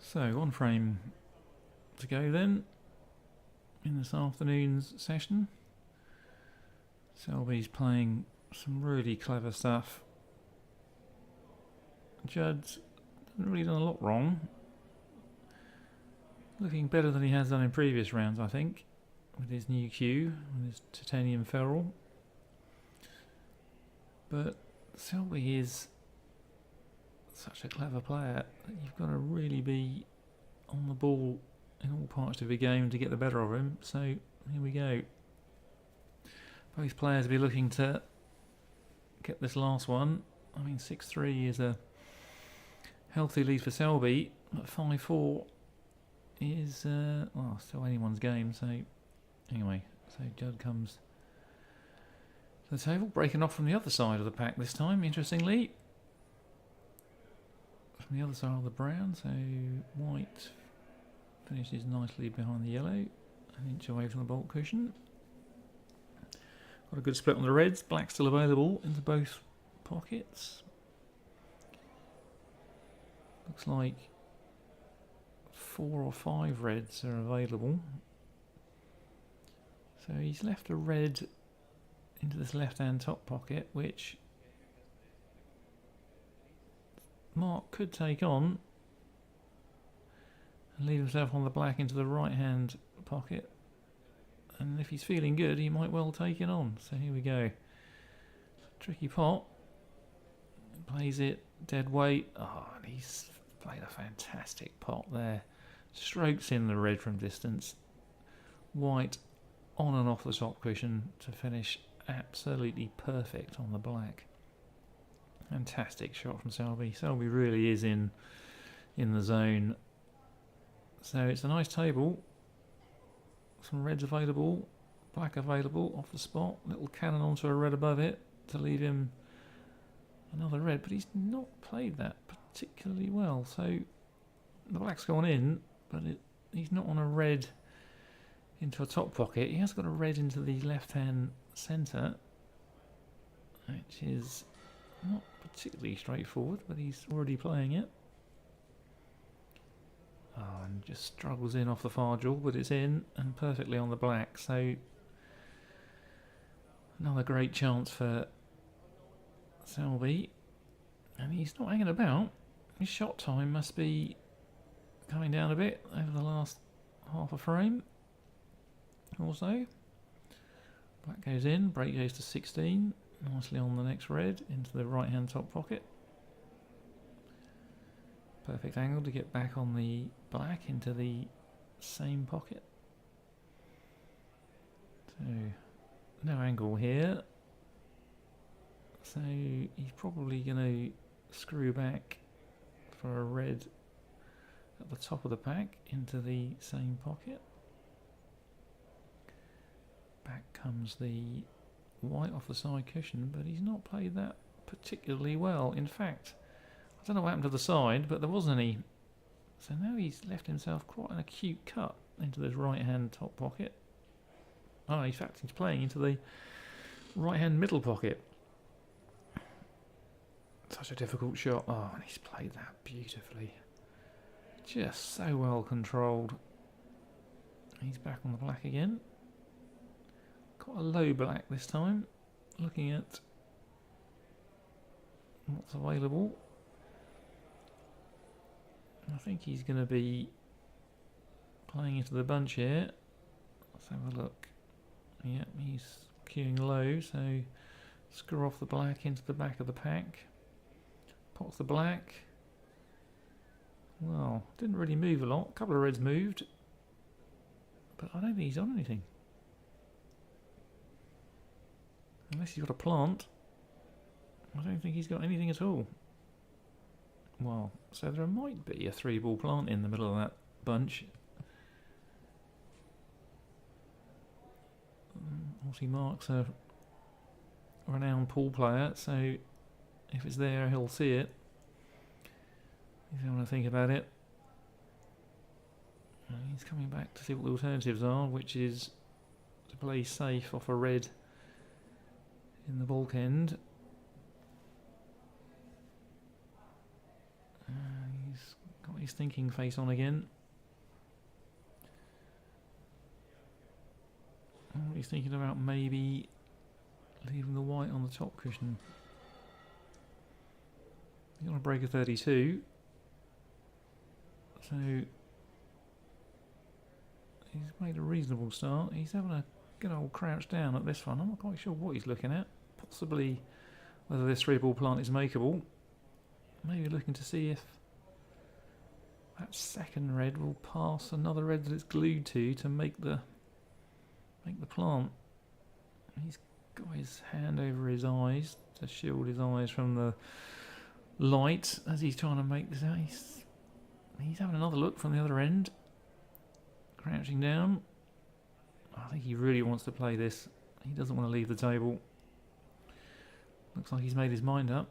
So, 1 frame to go then in this afternoon's session. Selby's playing some really clever stuff. Judd's really done a lot wrong. Looking better than he has done in previous rounds, I think, with his new cue, with his titanium ferrule. But Selby is such a clever player that you've got to really be on the ball in all parts of your game to get the better of him. So here we go. Both players will be looking to get this last one. I mean, 6-3 is a healthy lead for Selby, but 5-4 is well, still anyone's game. So anyway, so Judd comes to the table, breaking off from the other side of the pack this time, interestingly. From the other side of the brown, so white finishes nicely behind the yellow, an inch away from the bolt cushion. Got a good split on the reds, black still available into both pockets. Looks like 4 or 5 reds are available. So he's left a red into this left hand top pocket, which Mark could take on and leave himself on the black into the right hand pocket, and if he's feeling good he might well take it on. So here we go. Tricky pot. Plays it dead weight. Oh, and he's played a fantastic pot there. Strokes in the red from distance. White on and off the top cushion to finish absolutely perfect on the black. Fantastic shot from Selby. Selby really is in the zone. So it's a nice table. Some reds available, black available off the spot. Little cannon onto a red above it to leave him another red, but he's not played that particularly well. So the black's gone in, but he's not on a red into a top pocket. He has got a red into the left-hand centre, which is not particularly straightforward, but he's already playing it. Oh, and just struggles in off the far jewel, but it's in and perfectly on the black. So another great chance for Selby, and he's not hanging about. His shot time must be coming down a bit over the last half a frame or so. Black goes in, break goes to 16. Nicely on the next red, into the right hand top pocket. Perfect angle to get back on the black into the same pocket. So, no angle here. So, he's probably going to screw back for a red at the top of the pack into the same pocket. Back comes the white off the side cushion, but he's not played that particularly well. In fact, I don't know what happened to the side, but there wasn't any. So now he's left himself quite an acute cut into this right-hand top pocket. Oh, in fact, he's playing into the right-hand middle pocket. Such a difficult shot. Oh, and he's played that beautifully. Just so well controlled. He's back on the black again. Got a low black this time. Looking at what's available. I think he's going to be playing into the bunch here. Let's have a look. Yep, he's queuing low, so screw off the black into the back of the pack. Pots the black. Well, didn't really move a lot. A couple of reds moved, but I don't think he's on anything. Unless he's got a plant. I don't think he's got anything at all. Well, so there might be a 3-ball plant in the middle of that bunch. Obviously Mark's a renowned pool player, so if it's there he'll see it. If you want to think about it. He's coming back to see what the alternatives are, which is to play safe off a red in the bulk end. He's got his thinking face on again. He's thinking about maybe leaving the white on the top cushion. He's going to break a 32. So he's made a reasonable start. He's having a good old crouch down at this one. I'm not quite sure what he's looking at. Possibly whether this 3-ball plant is makeable. Maybe looking to see if that second red will pass another red that it's glued to make the plant. He's got his hand over his eyes to shield his eyes from the light as he's trying to make this out. He's having another look from the other end. Crouching down. I think he really wants to play this. He doesn't want to leave the table. Looks like he's made his mind up.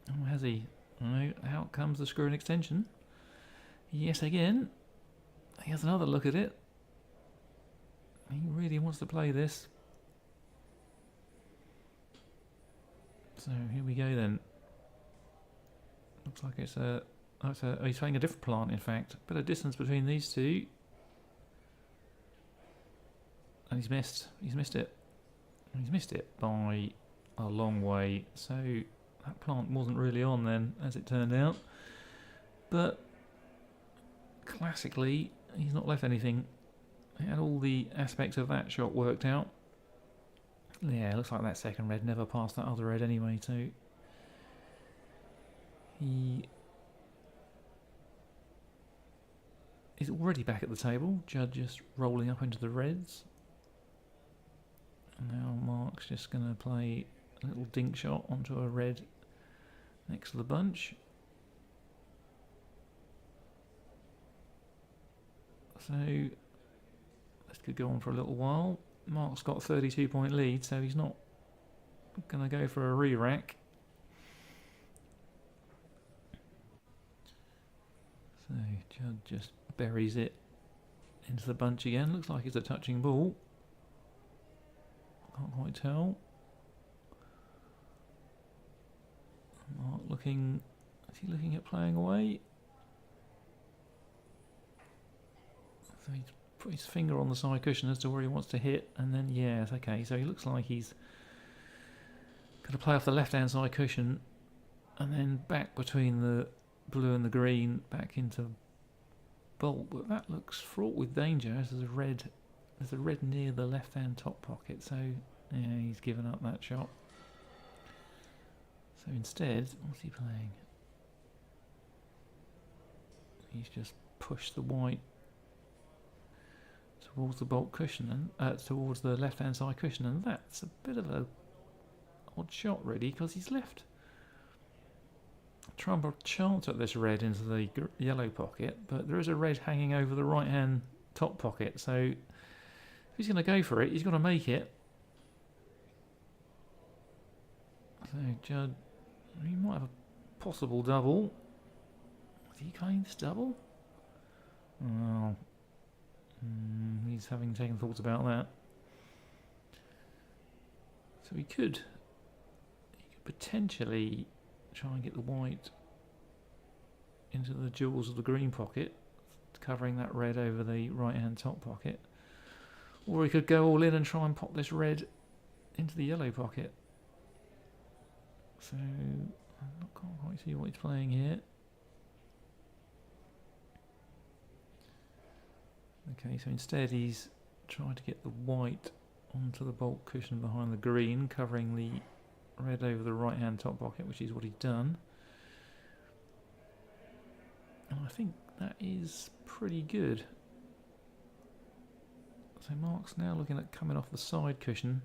Oh, has he? No, out comes the screw and extension. Yes, again. He has another look at it. He really wants to play this. So here we go then. Looks like it's a... Oh, he's playing a different plant, in fact. Bit of distance between these two. And he's missed. He's missed it. He's missed it by a long way. So that plant wasn't really on then, as it turned out. But classically, he's not left anything. He had all the aspects of that shot worked out. Yeah, it looks like that second red never passed that other red anyway, so he is already back at the table. Judd just rolling up into the reds. And now Mark's just going to play a little dink shot onto a red next to the bunch. So this could go on for a little while. Mark's got a 32-point lead, so he's not going to go for a re-rack. So Judd just buries it into the bunch again. Looks like it's a touching ball. Can't quite tell. Mark looking... Is he looking at playing away? So he's put his finger on the side cushion as to where he wants to hit, and then, yes, okay, so he looks like he's going to play off the left-hand side cushion, and then back between the blue and the green, back into bolt, but that looks fraught with danger as there's a red There's a red near the left-hand top pocket, so yeah, he's given up that shot. So instead, what's he playing? He's just pushed the white towards the bulk cushion and towards the left-hand side cushion, and that's a bit of a odd shot, really, because he's left trying to chance at this red into the yellow pocket, but there is a red hanging over the right-hand top pocket, so if he's going to go for it, he's got to make it. So Judd, he might have a possible double. Is he playing this double? Well, he's having taken thoughts about that. So he could potentially try and get the white into the jewels of the green pocket, covering that red over the right hand top pocket, or he could go all in and try and pop this red into the yellow pocket. So I can't quite see what he's playing here. Okay, so instead he's trying to get the white onto the bulk cushion behind the green, covering the red over the right hand top pocket, which is what he's done. And I think that is pretty good. So Mark's now looking at coming off the side cushion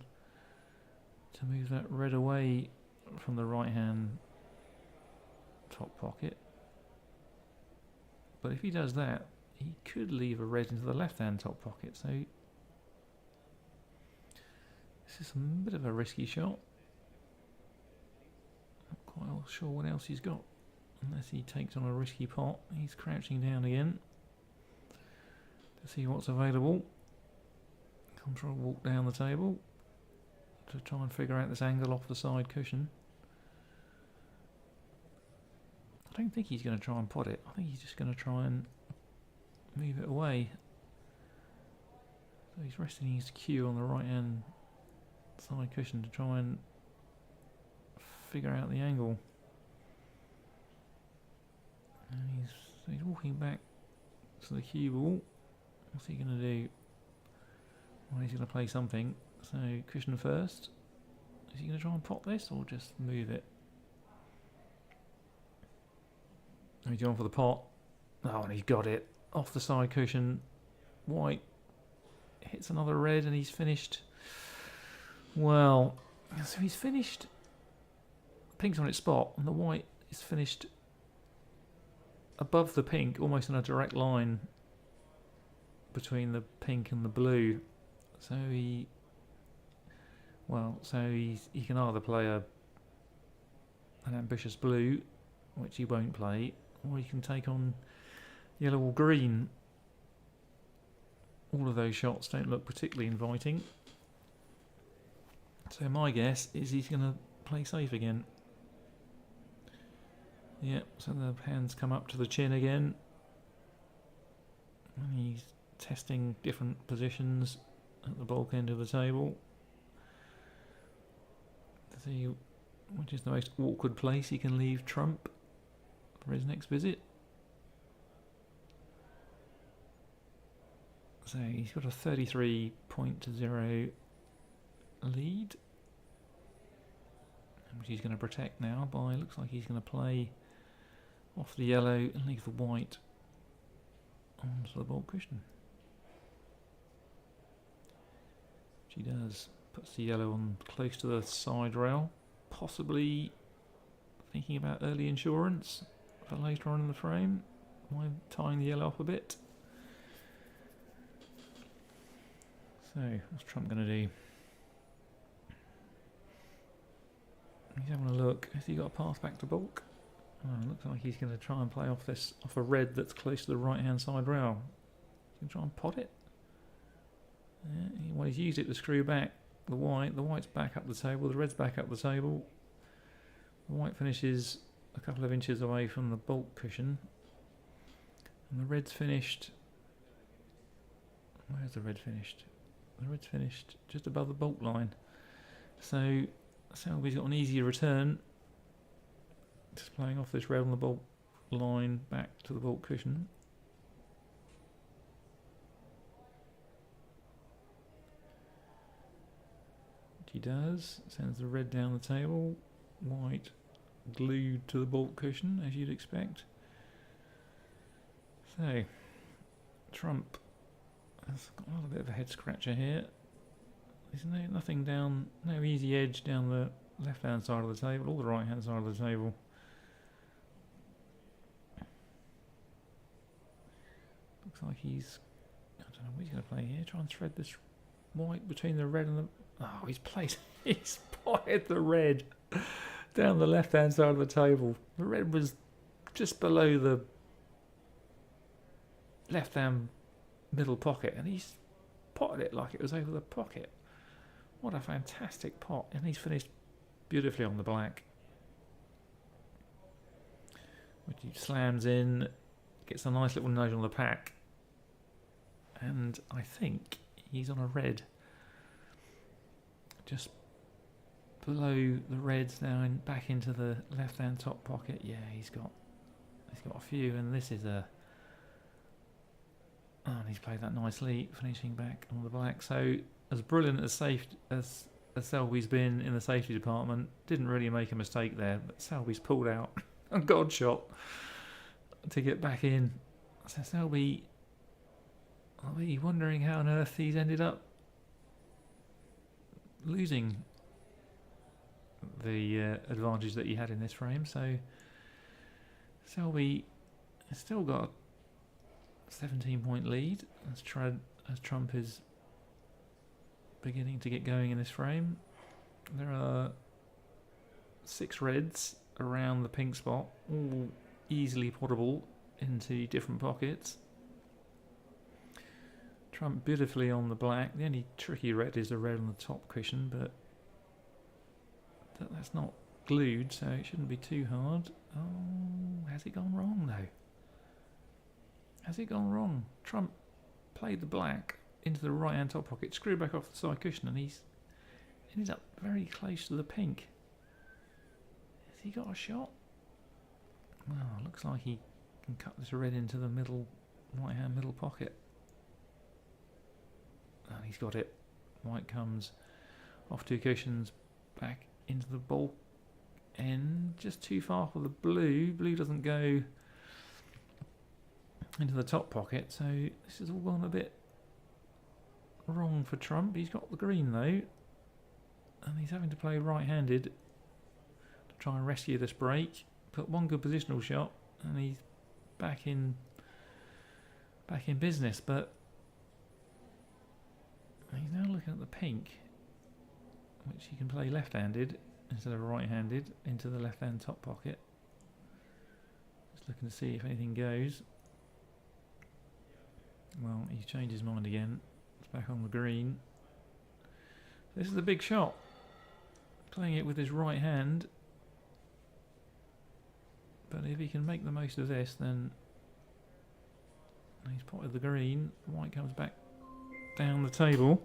to move that red away from the right hand top pocket. But if he does that, he could leave a red into the left hand top pocket, so this is a bit of a risky shot. Not quite sure what else he's got, unless he takes on a risky pot. He's crouching down again to see what's available. Comes for a walk down the table to try and figure out this angle off the side cushion. I don't think he's going to try and pot it. I think he's just going to try and move it away. So he's resting his cue on the right hand side cushion to try and figure out the angle. And he's walking back to the cue ball. What's he going to do? Well, he's going to play something. So cushion first. Is he going to try and pot this or just move it? He's going for the pot. Oh, and he's got it. Off the side cushion. White hits another red and he's finished. Well, so he's finished. Pink's on its spot and the white is finished above the pink, almost in a direct line between the pink and the blue. So he can either play an ambitious blue, which he won't play, or he can take on yellow or green. All of those shots don't look particularly inviting. So my guess is he's going to play safe again. Yep, so the hands come up to the chin again. And he's testing different positions at the bulk end of the table to see which is the most awkward place he can leave trump for his next visit. So he's got a 33.0 lead, which he's going to protect now by, looks like he's going to play off the yellow and leave the white onto the bulk cushion. Which he does. Puts the yellow on close to the side rail, possibly thinking about early insurance for later on in the frame, by tying the yellow up a bit. So, what's Trump going to do? He's having a look. Has he got a path back to bulk? Oh, looks like he's going to try and play off a red that's close to the right hand side rail. He's going to try and pot it. Yeah, well, he's used it to screw back the white. The white's back up the table. The red's back up the table. The white finishes a couple of inches away from the bulk cushion. And the red's finished. Where's the red finished? The red's finished just above the bulk line. So Selby's got an easier return. Just playing off this red on the bulk line back to the bulk cushion. He does. Sends the red down the table. White glued to the baulk cushion, as you'd expect. So, Trump has got a little bit of a head scratcher here. There's nothing down, no easy edge down the left-hand side of the table, or the right-hand side of the table. Looks like he's, I don't know what he's going to play here. Try and thread this white between the red and the... Oh, he's spotted the red down the left-hand side of the table. The red was just below the left-hand middle pocket, and he's potted it like it was over the pocket. What a fantastic pot, and he's finished beautifully on the black. Which he slams in, gets a nice little nudge on the pack, and I think he's on a red. Just below the reds now, and back into the left-hand top pocket. Yeah, he's got a few, and this is a... Oh, and he's played that nicely, finishing back on the black. So, as brilliant as Selby's been in the safety department, didn't really make a mistake there. But Selby's pulled out a god shot to get back in. So Selby, I'll be wondering how on earth he's ended up losing the advantage that he had in this frame. So Selby has still got a 17-point lead as Trump is beginning to get going in this frame. There are 6 reds around the pink spot, all easily portable into different pockets. Trump beautifully on the black. The only tricky red is the red on the top cushion, but that's not glued, so it shouldn't be too hard. Oh, has it gone wrong though? Has it gone wrong? Trump played the black into the right hand top pocket, screwed back off the side cushion, and he's ended up very close to the pink. Has he got a shot? Well, looks like he can cut this red into the middle, right hand middle pocket. And he's got it. White comes off 2 cushions, back into the baulk end, just too far for the blue. Blue doesn't go into the top pocket, so this has all gone a bit wrong for Trump. He's got the green though, and he's having to play right-handed to try and rescue this break. Put one good positional shot, and he's back in business. But he's now looking at the pink, which he can play left-handed instead of right-handed into the left-hand top pocket. Just looking to see if anything goes. Well, he's changed his mind again. It's back on the green. This is a big shot. Playing it with his right hand. But if he can make the most of this, then he's potted the green. White comes back down the table.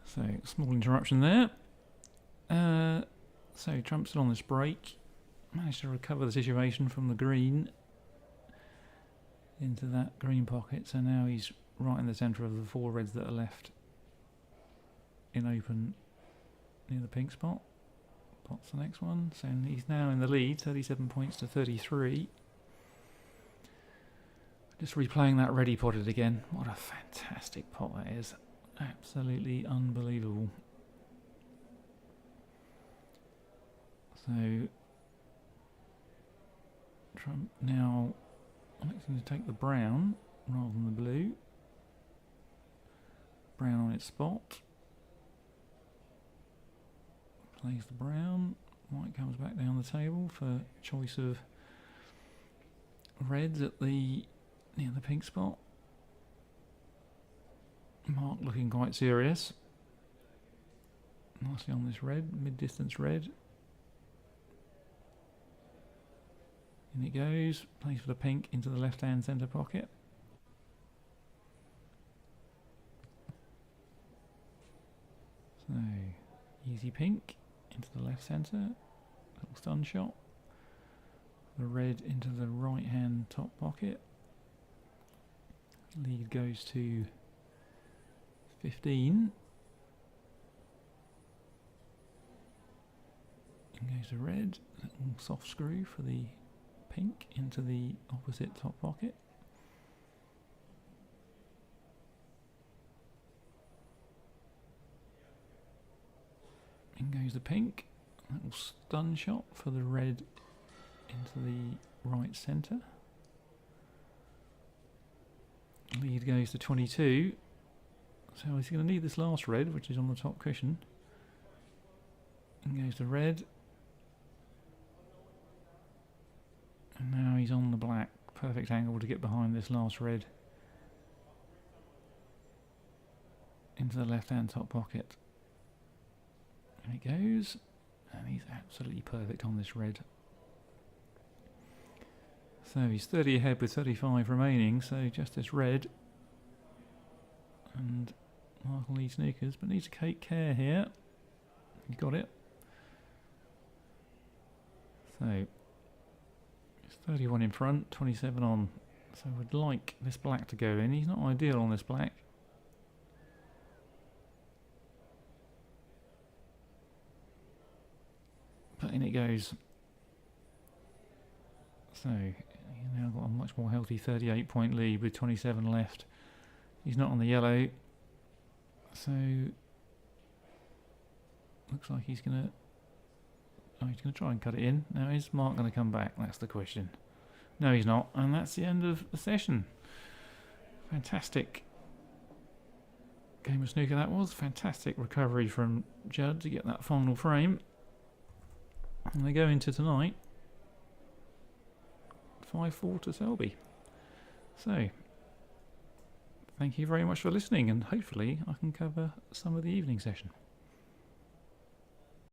So, small interruption there. So, Trump's still on this break. Managed to recover the situation from the green into that green pocket. So now he's right in the centre of the 4 reds that are left in open near the pink spot. Pot's the next one. So he's now in the lead, 37 points to 33. Just replaying that ready potted again. What a fantastic pot that is. Absolutely unbelievable. So Trump now electing to take the brown rather than the blue. Brown on its spot. Plays the brown. White comes back down the table for choice of Reds at the near the pink spot. Mark looking quite serious. Nicely on this red, mid-distance red. In it goes. Plays for the pink into the left-hand centre pocket. So, easy pink into the left centre. Little stun shot. The red into the right-hand top pocket. Lead goes to 15. In goes the red. Little soft screw for the pink into the opposite top pocket. In goes the pink. Little stun shot for the red into the right centre. Lead goes to 22. So he's going to need this last red, which is on the top cushion. In goes the red. And now he's on the black. Perfect angle to get behind this last red. Into the left-hand top pocket. And it goes. And he's absolutely perfect on this red. So he's 30 ahead with 35 remaining, so just this red. And Mark will need sneakers, but needs to take care here. He got it. So it's 31 in front, 27 on. So we'd like this black to go in. He's not ideal on this black. But in it goes. So he's now got a much more healthy 38-point lead with 27 left. He's not on the yellow, so looks like he's gonna. Oh, he's gonna try and cut it in. Now is Mark gonna come back? That's the question. No, he's not, and that's the end of the session. Fantastic game of snooker that was. Fantastic recovery from Judd to get that final frame, and they go into tonight 5-4 to Selby. So, thank you very much for listening, and hopefully I can cover some of the evening session.